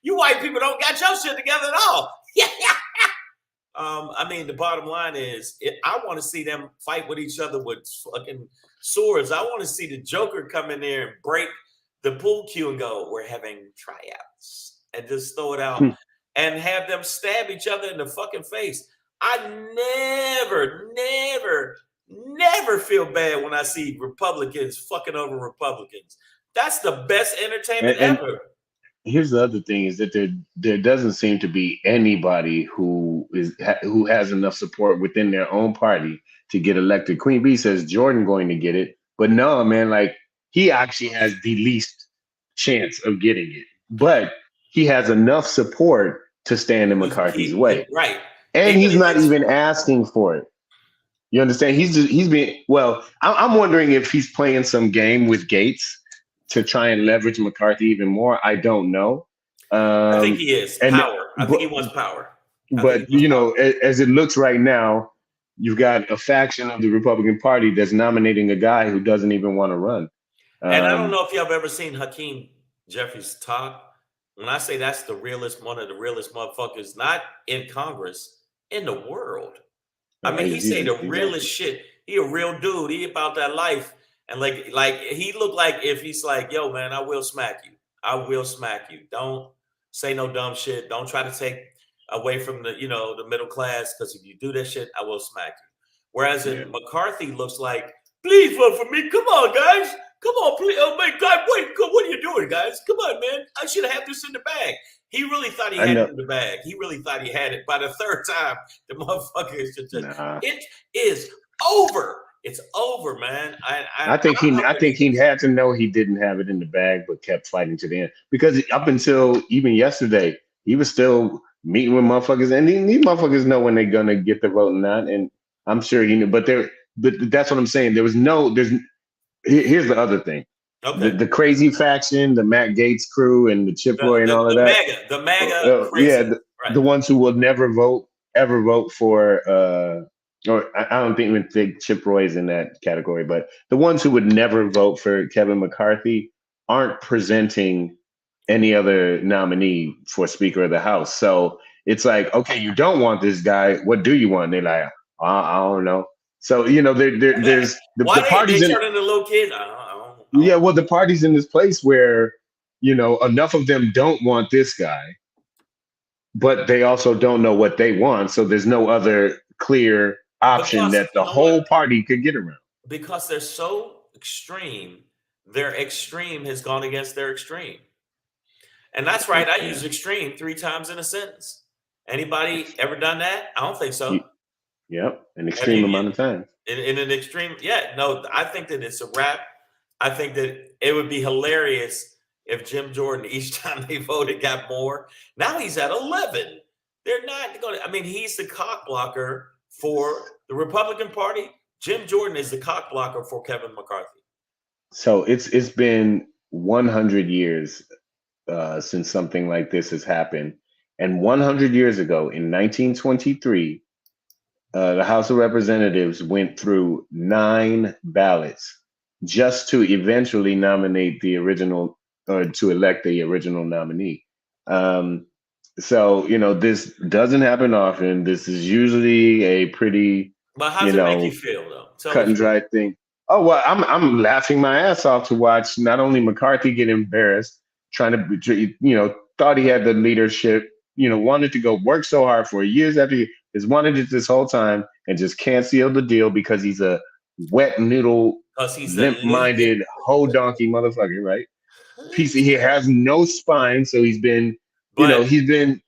You white people don't got your shit together at all. I mean, the bottom line is, I want to see them fight with each other with fucking swords. I want to see the Joker come in there and break the pool cue and go, we're having tryouts, and just throw it out and have them stab each other in the fucking face. I never never feel bad when I see Republicans fucking over Republicans. That's the best entertainment ever. Here's the other thing is that there doesn't seem to be anybody who has enough support within their own party to get elected. Queen Bee says Jordan going to get it, but no, man, like he actually has the least chance of getting it, but he has enough support to stand in McCarthy's way, right? And he's not even asking for it. You understand? He's being well. I'm wondering if he's playing some game with Gates to try and leverage McCarthy even more. I don't know. I think he is power. I think he wants power. But you know, as it looks right now, you've got a faction of the Republican Party that's nominating a guy who doesn't even want to run. And I don't know if y'all have ever seen Hakeem Jeffries talk. When I say that's the realest, one of the realest motherfuckers, not in Congress, in the world. I mean, he say the realest shit. He a real dude. He about that life. And like he looked like if he's like, yo, man, I will smack you. I will smack you. Don't say no dumb shit. Don't try to take away from the, the middle class. Because if you do that shit, I will smack you. Whereas in McCarthy looks like, please vote for me. Come on, guys. Come on, please. Oh my God, wait. What are you doing, guys? Come on, man. I should have this in the bag. He really thought he had it in the bag. He really thought he had it. By the third time, the motherfucker is just, it is over. It's over, man. I think he had to know he didn't have it in the bag, but kept fighting to the end. Because up until even yesterday, he was still meeting with motherfuckers, and these motherfuckers know when they're gonna get the vote or not. And I'm sure he knew, but that's what I'm saying. Here's the other thing. Okay. The crazy faction, the Matt Gaetz crew, and the Chip Roy and all of that. The MAGA crazy. The ones who will never ever vote for, or I don't even think Chip Roy is in that category, but the ones who would never vote for Kevin McCarthy aren't presenting any other nominee for Speaker of the House. So it's like, okay, you don't want this guy. What do you want? And they're like, I don't know. So, there's the parties. They turn into little kids. Yeah, well, the party's in this place where, enough of them don't want this guy, but they also don't know what they want. So there's no other clear option that the whole party could get around. Because they're so extreme, their extreme has gone against their extreme. And that's right. I use extreme 3 times in a sentence. Anybody ever done that? I don't think so. Yep, an extreme amount of time. In an extreme, no, I think that it's a wrap. I think that it would be hilarious if Jim Jordan, each time they voted, got more. Now he's at 11. They're not going to, I mean, he's the cock blocker for the Republican Party. Jim Jordan is the cock blocker for Kevin McCarthy. So it's been 100 years since something like this has happened. And 100 years ago, in 1923, the House of Representatives went through 9 ballots just to eventually nominate the original, or to elect the original nominee. So, this doesn't happen often. This is usually a pretty, but how does it make you feel, though? Cut and dry thing. Oh, well, I'm laughing my ass off to watch not only McCarthy get embarrassed, trying to, thought he had the leadership, wanted to go work so hard for years after he has wanted it this whole time and just can't seal the deal because he's a wet noodle, limp-minded, hoe donkey motherfucker, right? He has no spine, so he's been offering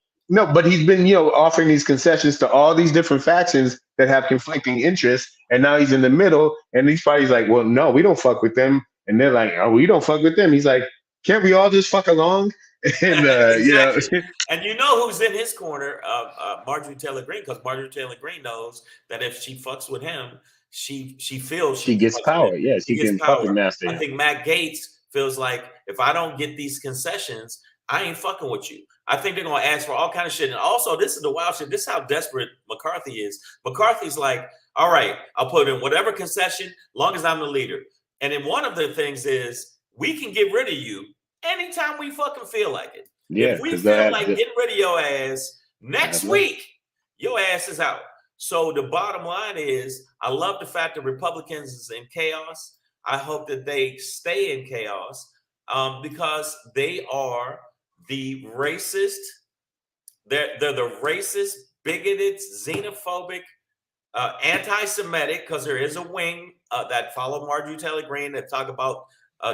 these concessions to all these different factions that have conflicting interests, and now he's in the middle, and these parties like, well, no, we don't fuck with them, and they're like, oh, we don't fuck with them. He's like, can't we all just fuck along? And exactly. And who's in his corner? Marjorie Taylor Greene, because Marjorie Taylor Greene knows that if she fucks with him, she feels she gets power. Yeah, she can puppet master. I think Matt Gaetz feels like, if I don't get these concessions, I ain't fucking with you. I think they're gonna ask for all kind of shit. And also, this is the wild shit. This is how desperate McCarthy is. McCarthy's like, all right, I'll put in whatever concession, long as I'm the leader. And then one of the things is, we can get rid of you anytime we fucking feel like it. Yeah, if we feel like getting rid of your ass next week, your ass is out. So the bottom line is, I love the fact that Republicans is in chaos. I hope that they stay in chaos because they are the racist. They're the racist, bigoted, xenophobic, anti-Semitic, because there is a wing that follow Marjorie Taylor Greene that talk about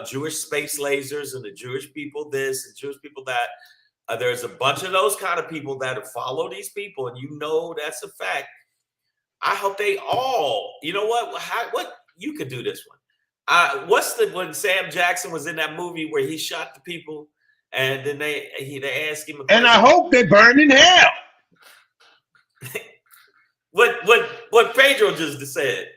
Jewish space lasers and the Jewish people this and Jewish people that. There's a bunch of those kind of people that follow these people, and that's a fact. I hope they all, you know what? What you could do this one. When Sam Jackson was in that movie where he shot the people, and then they asked him a question. And I hope they burn in hell. what Pedro just said.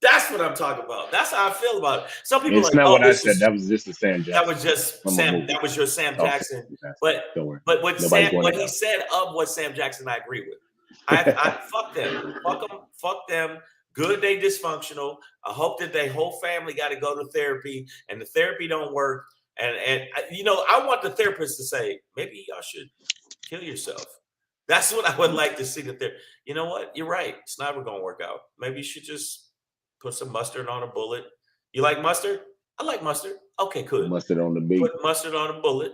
That's what I'm talking about. That's how I feel about it. Some people it's not what I said. That was just a Sam Jackson. That was just Sam. That was your Sam Jackson. But what he said of what Sam Jackson, I agree with. I fuck them. Fuck them. Good, they dysfunctional. I hope that their whole family got to go to therapy, and the therapy don't work. And I want the therapist to say, maybe y'all should kill yourself. That's what I would like to see. That you know what? You're right. It's never going to work out. Maybe you should just put some mustard on a bullet. You like mustard? I like mustard. Okay, good. Mustard on the beat. Put mustard on a bullet.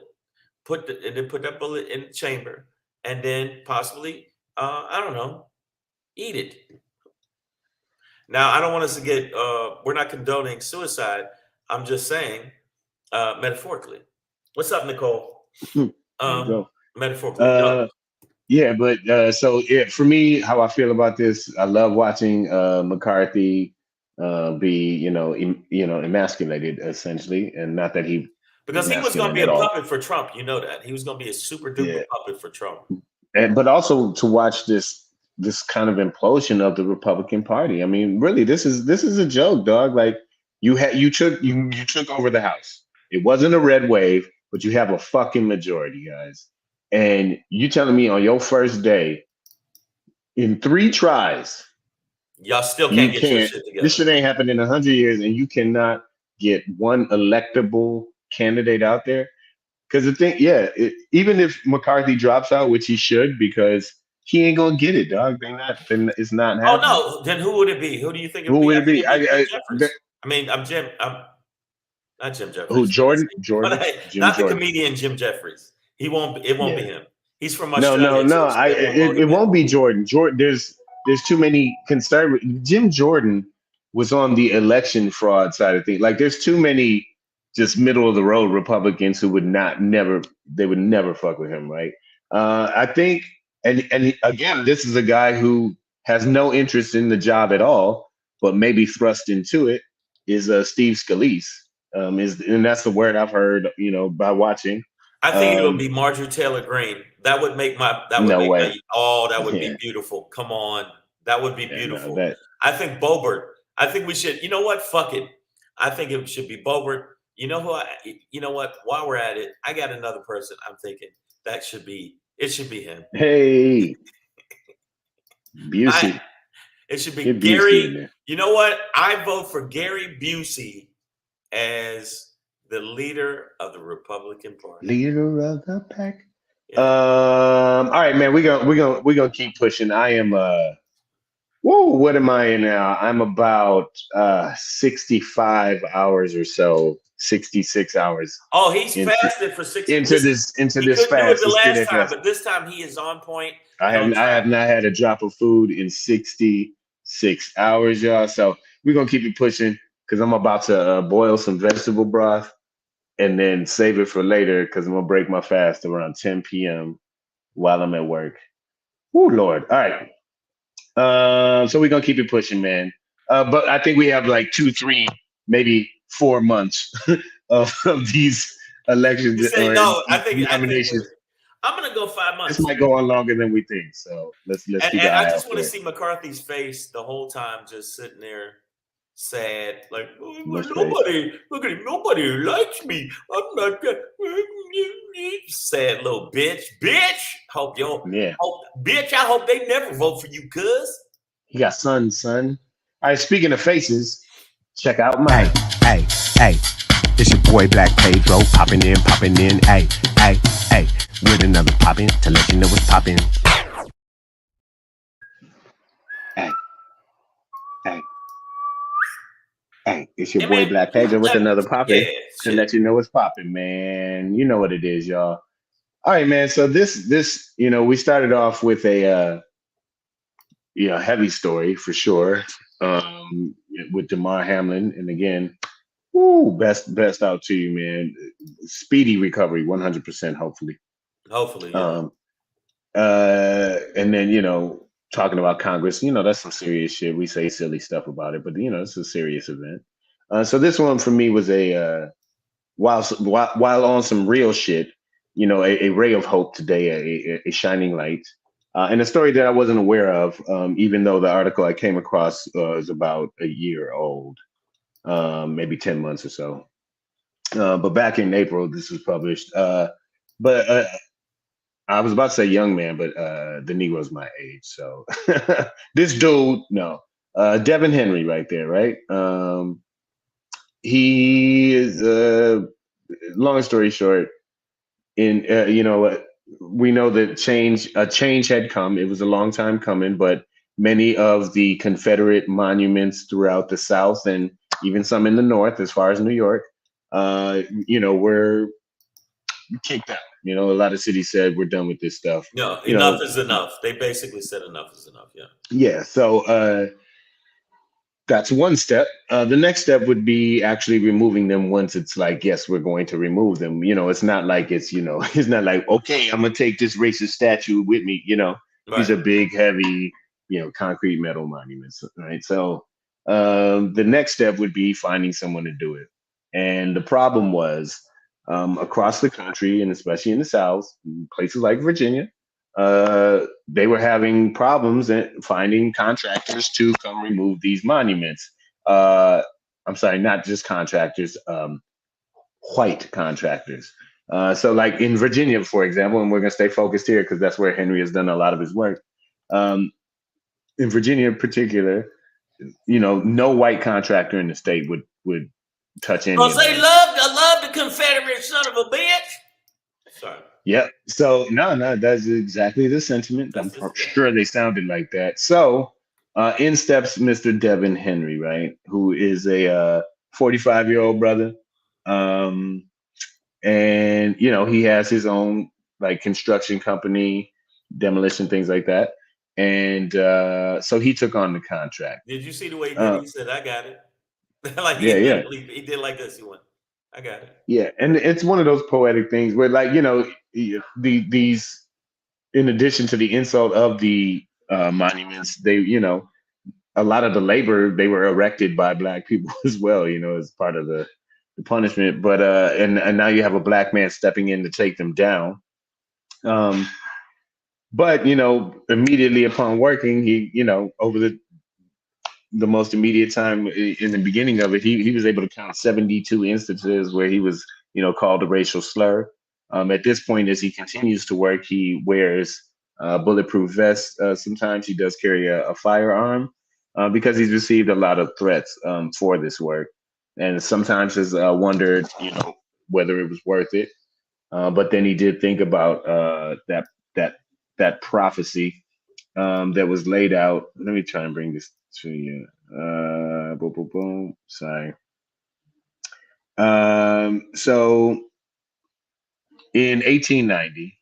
And then put that bullet in the chamber, and then possibly, I don't know, eat it. Now, I don't want us to get. We're not condoning suicide. I'm just saying, metaphorically. What's up, Nicole? Metaphorically. Yeah, but for me, how I feel about this, I love watching McCarthy be emasculated essentially, and not that because he was going to be a puppet for Trump. You know that he was going to be a super duper puppet for Trump, but also to watch this kind of implosion of the Republican Party. I mean, really, this is a joke, dog. Like you took over the House. It wasn't a red wave, but you have a fucking majority, guys. And you telling me on your first day, in 3 tries, y'all still can't get your shit together. This shit ain't happened in 100 years, and you cannot get one electable candidate out there. Because the thing, even if McCarthy drops out, which he should, because he ain't gonna get it, dog. It's not happening. Oh no, then who would it be? Who do you think it would be? Who would it be? I'm Jim. Not Jim Jeffries. Who? Jordan. Not the comedian Jim Jeffries. It won't be him. He's from Australia. No. It won't be Jordan. There's too many conservative. Jim Jordan was on the election fraud side of things. Like there's too many just middle of the road Republicans who would never fuck with him, right? I think, and again, this is a guy who has no interest in the job at all, but maybe thrust into it is Steve Scalise. And that's the word I've heard, by watching. I think it would be Marjorie Taylor Greene. That would make that would be beautiful. Come on. That would be beautiful. I think Boebert. I think we should, you know what? Fuck it. I think it should be Boebert. You know what? While we're at it, I got another person I'm thinking it should be him. Hey. Busey. It should be Gary. You know what? I vote for Gary Busey as the leader of the Republican Party. Leader of the pack. Yeah. All right, man. We're gonna keep pushing. I am what am I in now? I'm about 65 hours or so, 66 hours. Oh, he's fasted for 60 into this fast. The last time, but this time he is on point. I have not had a drop of food in 66 hours, y'all. So we're gonna keep it pushing because I'm about to boil some vegetable broth and then save it for later because I'm gonna break my fast around 10 p.m. while I'm at work. Oh Lord! All right. So we're gonna keep it pushing, man. But I think we have like 2, 3, maybe 4 months of these elections. I think nominations. I'm gonna go 5 months. This might go on longer than we think. So let's keep an eye out. I just want to see McCarthy's face the whole time, just sitting there, sad, like nobody. Look at him. Nobody likes me. I'm not good. Sad little bitch. Bitch, I hope they never vote for you, cuz. You got son. All right, speaking of faces, check out my. Hey. It's your boy Black Pedro, popping in. Hey. With another poppin' to let you know what's poppin'. Hey, it's your boy Black Pedro with another poppin' to let you know what's poppin', man. You know what it is, y'all. All right, man. So this, we started off with a heavy story for sure. With Damar Hamlin, and again, woo, best out to you, man. Speedy recovery, 100%, hopefully. Hopefully, yeah. And then talking about Congress, that's some serious shit. We say silly stuff about it, but it's a serious event. So this one for me was while on some real shit, a ray of hope today, a shining light, and a story that I wasn't aware of, even though the article I came across is about a year old, maybe 10 months or so. But back in April, this was published. But I was about to say young man, but the Negro's my age. So this dude, no, Devin Henry right there, right? He is, long story short, we know that a change had come. It was a long time coming, but many of the Confederate monuments throughout the South and even some in the North, as far as New York, were kicked out. A lot of cities said we're done with this stuff. No, enough is enough. They basically said enough is enough. Yeah. Yeah. So that's one step. The next step would be actually removing them once it's like, yes, we're going to remove them. It's not like it's not like, okay, I'm gonna take this racist statue with me. Right. These are big, heavy, concrete metal monuments, right? So the next step would be finding someone to do it. And the problem was across the country, and especially in the South, places like Virginia, they were having problems finding contractors to come remove these monuments. I'm sorry, not just contractors, white contractors. So like in Virginia, for example, and we're going to stay focused here because that's where Henry has done a lot of his work. In Virginia in particular, no white contractor in the state would touch any. Because they love the Confederate son of a bitch. Sorry. Yep. So no, that's exactly the sentiment. I'm sure they sounded like that. So in steps Mr. Devin Henry, right, who is a 45-year-old brother, and he has his own like construction company, demolition, things like that, and so he took on the contract. Did you see the way he did? He said, "I got it." Like he did like this. He went, "I got it." Yeah, and it's one of those poetic things where, like, these, in addition to the insult of the monuments, they, a lot of the labor, they were erected by Black people as well, as part of the punishment. But and now you have a Black man stepping in to take them down. But immediately upon working, he, over the most immediate time in the beginning of it, he was able to count 72 instances where he was, called a racial slur. At this point, as he continues to work, he wears bulletproof vests. Sometimes he does carry a firearm because he's received a lot of threats for this work, and sometimes has wondered, whether it was worth it. But then he did think about that prophecy that was laid out. Let me try and bring this to you. Boom, boom, boom. Sorry. So in 1890,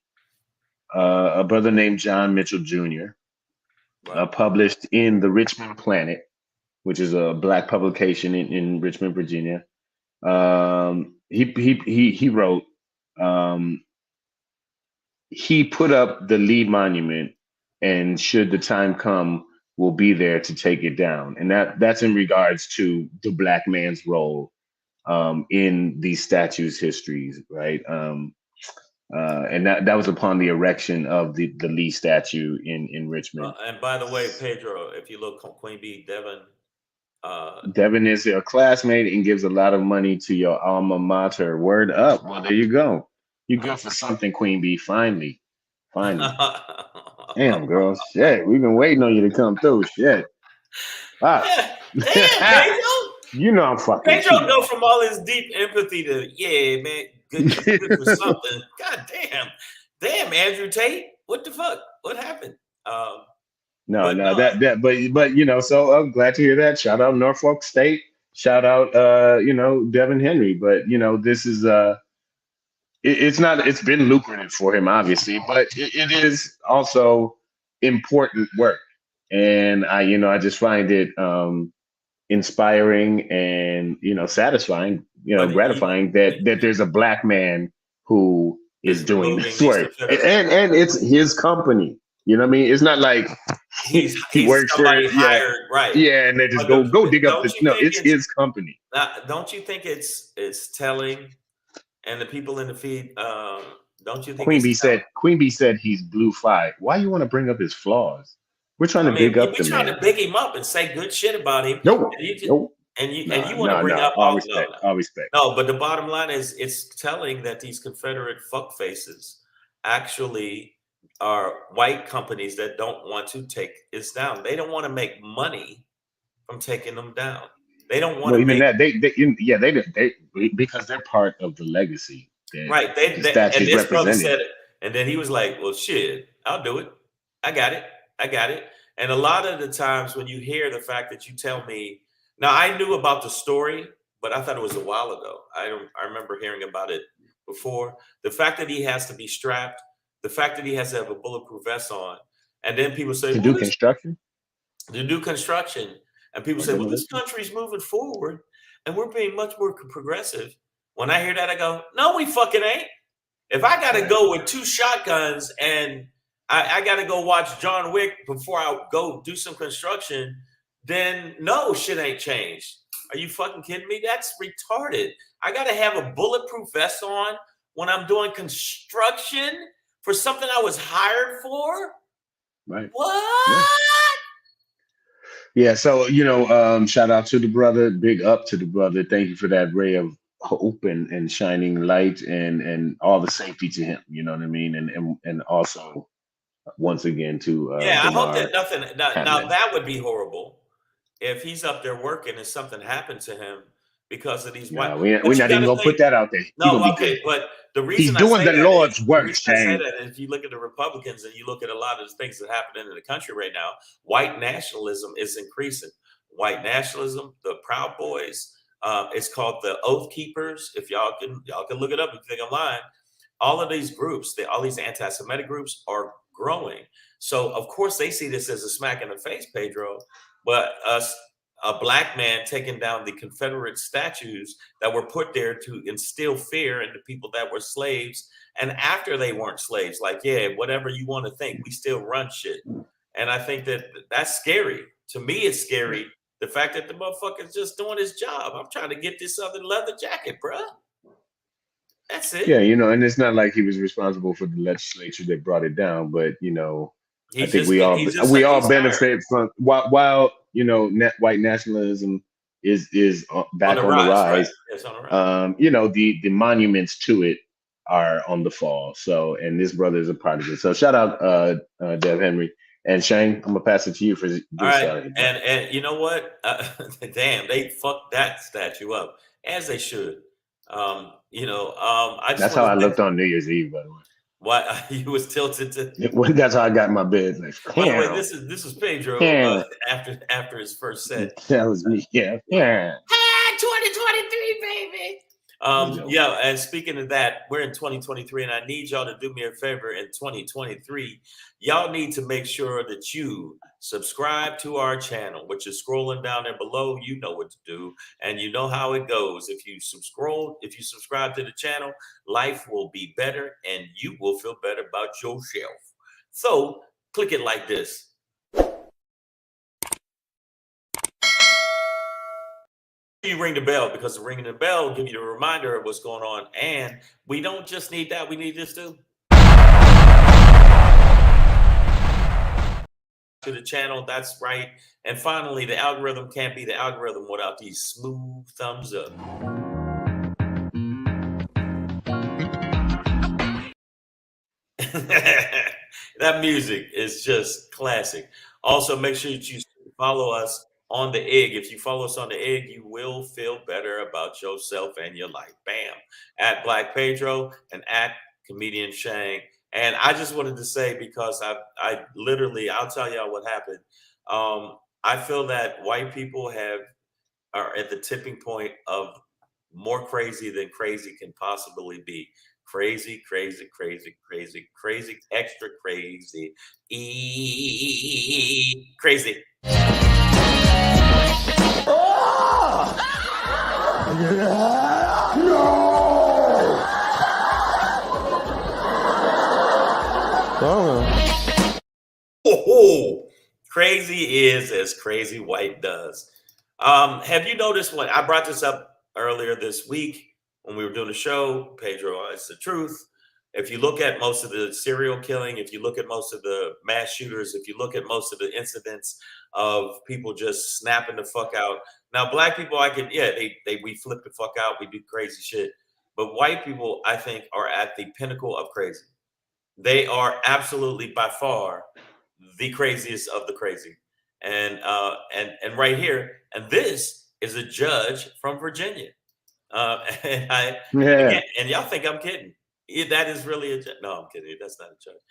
a brother named John Mitchell Jr. Published in the Richmond Planet, which is a Black publication in Richmond, Virginia. He wrote, he put up the Lee Monument, and should the time come, will be there to take it down. And that's in regards to the Black man's role in these statues' histories, right? And that was upon the erection of the Lee statue in Richmond. And by the way, Pedro, if you look, Queen Bee, Devin is your classmate and gives a lot of money to your alma mater. Word up. Well, there you go. You're good for something, Queen Bee. Finally. Damn, girl. Shit. We've been waiting on you to come through. Shit. Wow. Damn, Pedro. I'm fucking. Pedro go from all his deep empathy to, yeah, man, good for something. God damn. Damn, Andrew Tate. What the fuck? What happened? No, so I'm glad to hear that. Shout out Norfolk State. Shout out, Devin Henry. But, this is, it's been lucrative for him, obviously, but it is also important work. And I just find it inspiring and satisfying, But gratifying that there's a black man who is doing removing this these work, Confederate and it's his company. You know what I mean? It's not like he he's works for somebody hired, right? and they just But go dig up don't you no, think it's his company. don't you think it's telling? And the people in the feed, don't you think Queen it's Bee telling? said he's blue five. Why you want to bring up his flaws? We're trying I to mean, big up we the trying to man. big him up and say good shit about him, Nope, and you just, nope. and Nah, you want to nah, bring nah. up All respect, all respect. no. But the bottom line is, it's telling that these Confederate fuck faces actually are white companies that don't want to take this down. They don't want to make money from taking them down. They don't want Well, to even make that they because they're part of the legacy that right. the And statues this brother represented. said it, and then he was like, "Well, shit, I'll do it. I got it. I got it." And a lot of the times when you hear the fact that you tell me, now I knew about the story, but I thought it was a while ago. I remember hearing about it before. The fact that he has to be strapped, the fact that he has to have a bulletproof vest on, and then people say, To "Well, do this construction to do construction," and people or say, "Well, this demolition. country's moving forward, and we're being much more progressive." When I hear that, I go, "No, we fucking ain't." If I got to Right. go with 2 shotguns and I got to go watch John Wick before I go do some construction, then no, shit ain't changed. Are you fucking kidding me? That's retarded. I got to have a bulletproof vest on when I'm doing construction for something I was hired for? Right. What? Yeah. So, shout out to the brother, big up to the brother. Thank you for that ray of hope and shining light and all the safety to him. You know what I mean? And also once again to Yeah, I hope that Damar nothing. Now Hamlin. that would be horrible if he's up there working and something happened to him because of these white. No, we're But you not got even to gonna think. put that out there. He No, gonna be good. okay, but the He's reason I doing say the that is Lord's work, Shane. if you look at the Republicans and you look at a lot of the things that happen in the country right now, white nationalism is increasing. White nationalism, the Proud Boys, it's called the Oath Keepers. If y'all can look it up if you think I'm lying. All of these groups, all these anti-Semitic groups are growing. So of course they see this as a smack in the face, Pedro. But us, a black man taking down the Confederate statues that were put there to instill fear into people that were slaves, and after they weren't slaves, like, yeah, whatever you want to think, we still run shit. And I think that that's scary. To me, it's scary. The fact that the motherfucker's just doing his job. I'm trying to get this other leather jacket, bruh. That's it. Yeah, and it's not like he was responsible for the legislature that brought it down, but I think He's just we all he's hired. benefit from while white nationalism is On back the on the rise, right? rise. It's on the rise. The monuments to it are on the fall. So, and this brother is a part of it. So, shout out Dev Henry and Shane. I'm gonna pass it to you for All getting right, started. and you know what? Damn, they fucked that statue up as they should. I just That's how want I to say looked on New Year's Eve, by the way. why you was tilted to. That's how I got in my bed. Like, By the way, damn, this is Pedro damn. after his first set. That was me. Yeah, yeah. 2023, baby. Yeah, and speaking of that, we're in 2023, and I need y'all to do me a favor in 2023. Y'all need to make sure that you subscribe to our channel, which is scrolling down there below. You know what to do, and you know how it goes. If you subscribe to the channel, life will be better, and you will feel better about yourself. So click it like this. You ring the bell, because the ringing the bell will give you a reminder of what's going on. And we don't just need that, we need this too. To the channel, that's right. And finally, the algorithm can't be the algorithm without these smooth thumbs up. That music is just classic. Also, make sure that you follow us on the egg. If you follow us on the egg, you will feel better about yourself and your life. Bam. At Black Pedro and at Comedian Shang. And I just wanted to say, because I literally, I'll tell y'all what happened. I feel that white people are at the tipping point of more crazy than crazy can possibly be. Crazy, crazy, crazy, crazy, crazy, extra crazy, crazy. Oh, crazy is as crazy white does. Have you noticed when I brought this up earlier this week when we were doing the show, Pedro, it's the truth. If you look at most of the serial killing, if you look at most of the mass shooters, if you look at most of the incidents of people just snapping the fuck out. Now, black people, we flip the fuck out, we do crazy shit. But white people, I think, are at the pinnacle of crazy. They are absolutely by far the craziest of the crazy. And right here, and this is a judge from Virginia. And y'all think I'm kidding. That is really a judge. No, I'm kidding. That's not a judge.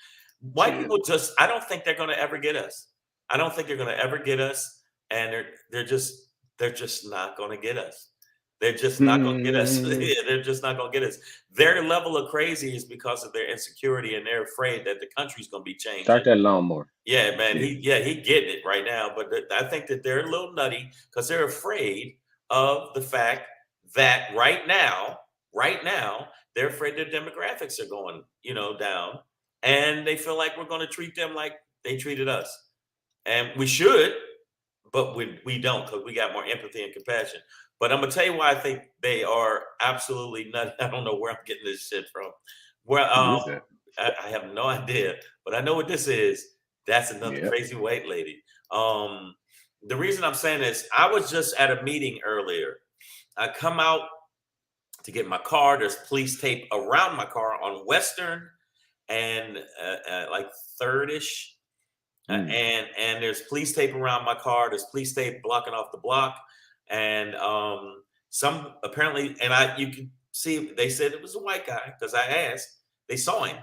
White people I don't think they're going to ever get us. I don't think they're going to ever get us. And they're just not going to get us. They're just not going to get us. They're just not going to get us. Their level of crazy is because of their insecurity, and they're afraid that the country's going to be changing. Start that lawnmower. Yeah, man. He getting it right now. But I think that they're a little nutty because they're afraid of the fact that right now, they're afraid their demographics are going, down, and they feel like we're going to treat them like they treated us, and we should, but we don't, because we got more empathy and compassion. But I'm gonna tell you why I think they are absolutely not. I don't know where I'm getting this shit from. I have no idea, but I know what this is. That's another crazy white lady. The reason I'm saying this, I was just at a meeting earlier. I come out to get my car. There's police tape around my car on Western and like 3rd-ish. And there's police tape around my car. There's police tape blocking off the block. And some apparently, and you can see, they said it was a white guy because I asked. They saw him.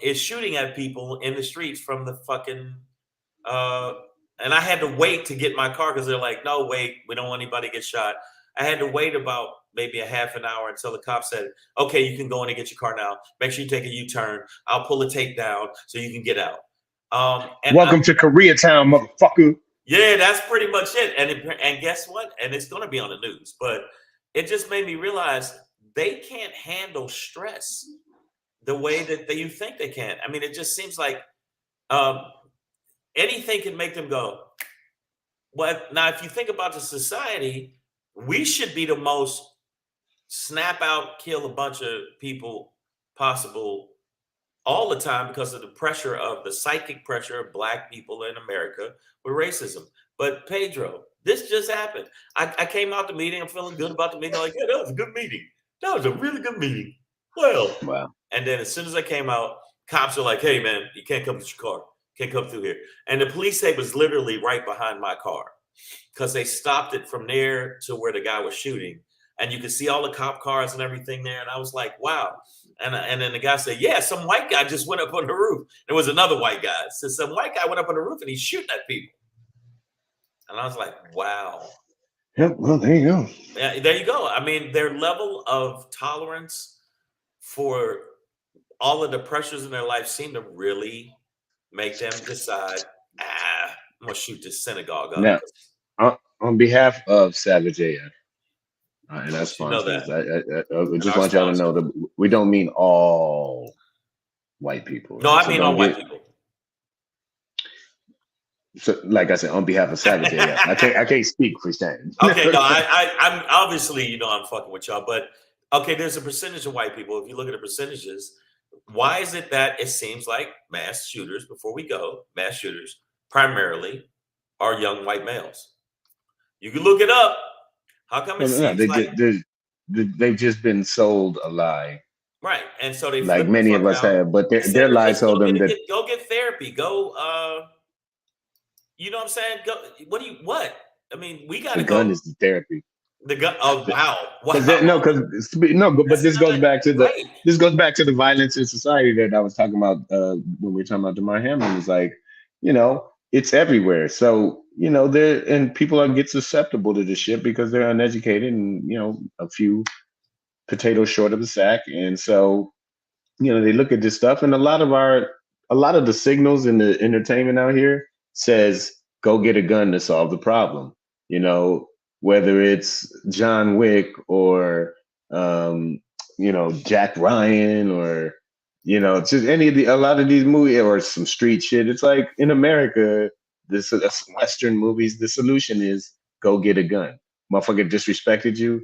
Is shooting at people in the streets from the fucking and I had to wait to get my car because they're like, no, wait, we don't want anybody to get shot. I had to wait about maybe a half an hour until the cop said, okay, you can go in and get your car now. Make sure you take a U-turn. I'll pull the tape down so you can get out. Welcome to Koreatown, motherfucker. Yeah, that's pretty much it. And guess what? And it's going to be on the news. But it just made me realize they can't handle stress the way that you think they can. I mean, it just seems like anything can make them go. But now, if you think about the society, we should be the most snap out, kill a bunch of people possible all the time because of the pressure of the psychic pressure of black people in America with racism. But Pedro, this just happened. I came out the meeting. I'm feeling good about the meeting. I'm like, yeah, that was a good meeting. That was a really good meeting. Well, wow. And then as soon as I came out, cops are like, hey, man, you can't come with your car. Can't come through here. And the police tape was literally right behind my car because they stopped it from there to where the guy was shooting. And you could see all the cop cars and everything there. And I was like, wow. And then the guy said, yeah, some white guy just went up on the roof. There was another white guy. So some white guy went up on the roof and he's shooting at people. And I was like, wow. Yep. Well, there you go. Yeah, there you go. I mean, their level of tolerance for all of the pressures in their life seem to really make them decide, I'm going to shoot this synagogue up. Now, on behalf of Savage AF, and our sponsors, I just want y'all to know that we don't mean all white people. No, I mean all white people. So, like I said, on behalf of Savage AF, I can't speak for Stan. Okay, no, I'm obviously, I'm fucking with y'all, but okay, there's a percentage of white people. If you look at the percentages, why is it that it seems like mass shooters, before we go, mass shooters primarily are young white males? You can look it up. How come it seems they've just been sold a lie, right? And so they like many of us have, but their lies told them that go get therapy, go. You know what I'm saying? Go. What? I mean, we got to go. The gun is the therapy. The gun. Oh wow! Wow. But this goes back to the violence in society that I was talking about when we were talking about Damar Hamlin. Is like, it's everywhere. So and people get susceptible to this shit because they're uneducated and a few potatoes short of a sack. And so, they look at this stuff, and a lot of the signals in the entertainment out here says, go get a gun to solve the problem. Whether it's John Wick or, Jack Ryan or, just a lot of these movies or some street shit. It's like in America, this Western movies, the solution is go get a gun. Motherfucker disrespected you.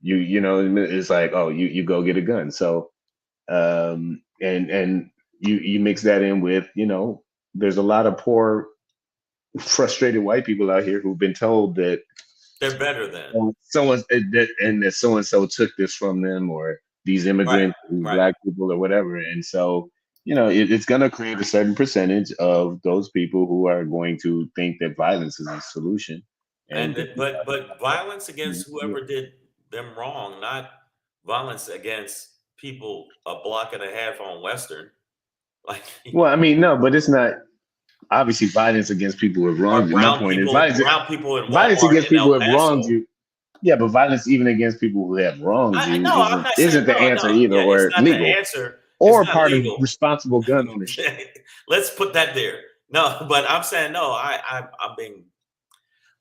It's like, oh, you go get a gun. So, and you mix that in with, there's a lot of poor, frustrated white people out here who've been told that they're better than that so and so took this from them, or these immigrants, black people, or whatever. And so, it's going to create a certain percentage of those people who are going to think that violence is a solution. But violence against whoever did them wrong, not violence against people a block and a half on Western. Well, I mean, no, but it's not obviously violence against people who have wronged you. My point is violence against people who have wronged you. Yeah, but violence even against people who have wronged you isn't the answer either, or legal, or part of responsible gun ownership. Let's put that there. No, but I'm saying no. I'm being.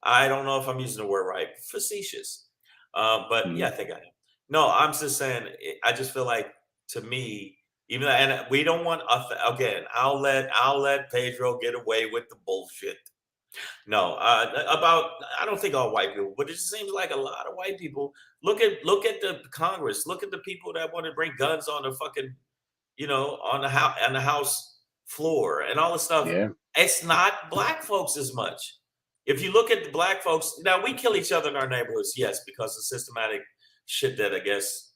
I don't know if I'm using the word right. Facetious, but yeah, I think I am. No, I'm just saying. I just feel like, to me, even, and we don't want again. I'll let Pedro get away with the bullshit. No, I don't think all white people, but it seems like a lot of white people. Look at the Congress. Look at the people that want to bring guns on the fucking, on the House floor and all this stuff. Yeah. It's not black folks as much. If you look at the black folks, now we kill each other in our neighborhoods, yes, because of systematic shit that I guess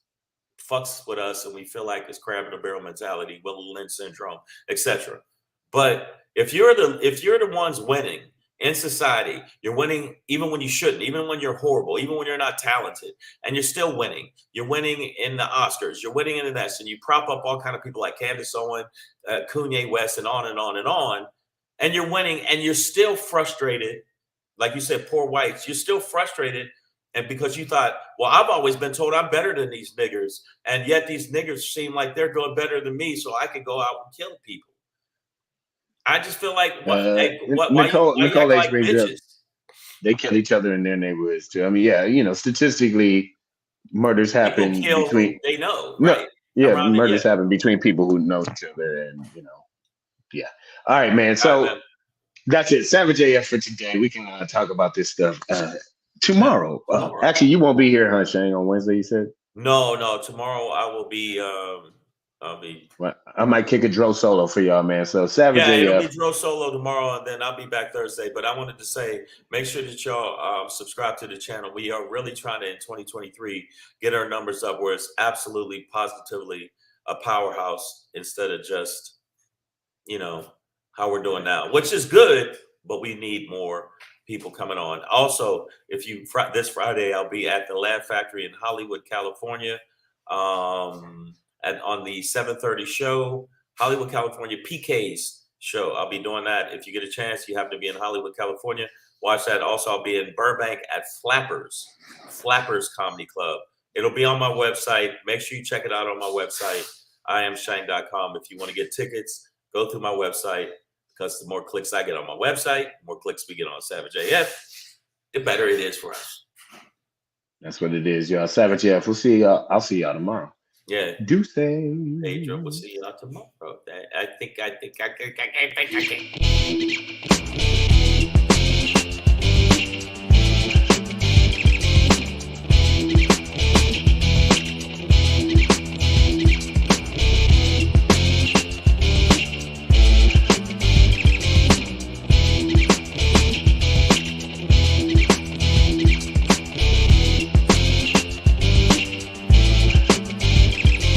fucks with us, and we feel like it's crab in a barrel mentality, Willow Lynch syndrome, etc. But if you're the ones winning in society, you're winning even when you shouldn't, even when you're horrible, even when you're not talented, and you're still winning. You're winning in the Oscars, you're winning in the Nest, and you prop up all kind of people like Candace Owen, Kanye West, and on and on and on, and you're winning, and you're still frustrated. Like you said, poor whites, you're still frustrated. And because you thought, well, I've always been told I'm better than these niggers. And yet these niggers seem like they're doing better than me. So I can go out and kill people. I just feel like, Nicole H. brings up, they kill each other in their neighborhoods too. I mean, statistically, murders happen between, they know, right? No, murders happen between people who know each other, and yeah. All right, man. So that's it. Savage AF for today. We can talk about this stuff tomorrow. Actually, you won't be here, huh, Shane, on Wednesday, you said? No. Tomorrow I will be. Well, I might kick a Dro solo for y'all, man. So Savage AF. It'll be Dro solo tomorrow, and then I'll be back Thursday. But I wanted to say, make sure that y'all subscribe to the channel. We are really trying to, in 2023, get our numbers up where it's absolutely, positively a powerhouse instead of just, how we're doing now, which is good, but we need more people coming on. Also, this Friday, I'll be at the Lab Factory in Hollywood, California, on the 7:30 show, Hollywood, California, PK's show. I'll be doing that. If you get a chance, you happen to be in Hollywood, California, watch that. Also, I'll be in Burbank at Flappers Comedy Club. It'll be on my website. Make sure you check it out on my website, iamshang.com. If you want to get tickets, go through my website, because the more clicks I get on my website, the more clicks we get on Savage AF, the better it is for us. That's what it is, y'all. Savage AF. We'll see y'all. I'll see y'all tomorrow. Yeah. Deuces. Pedro, we'll see y'all tomorrow. I think.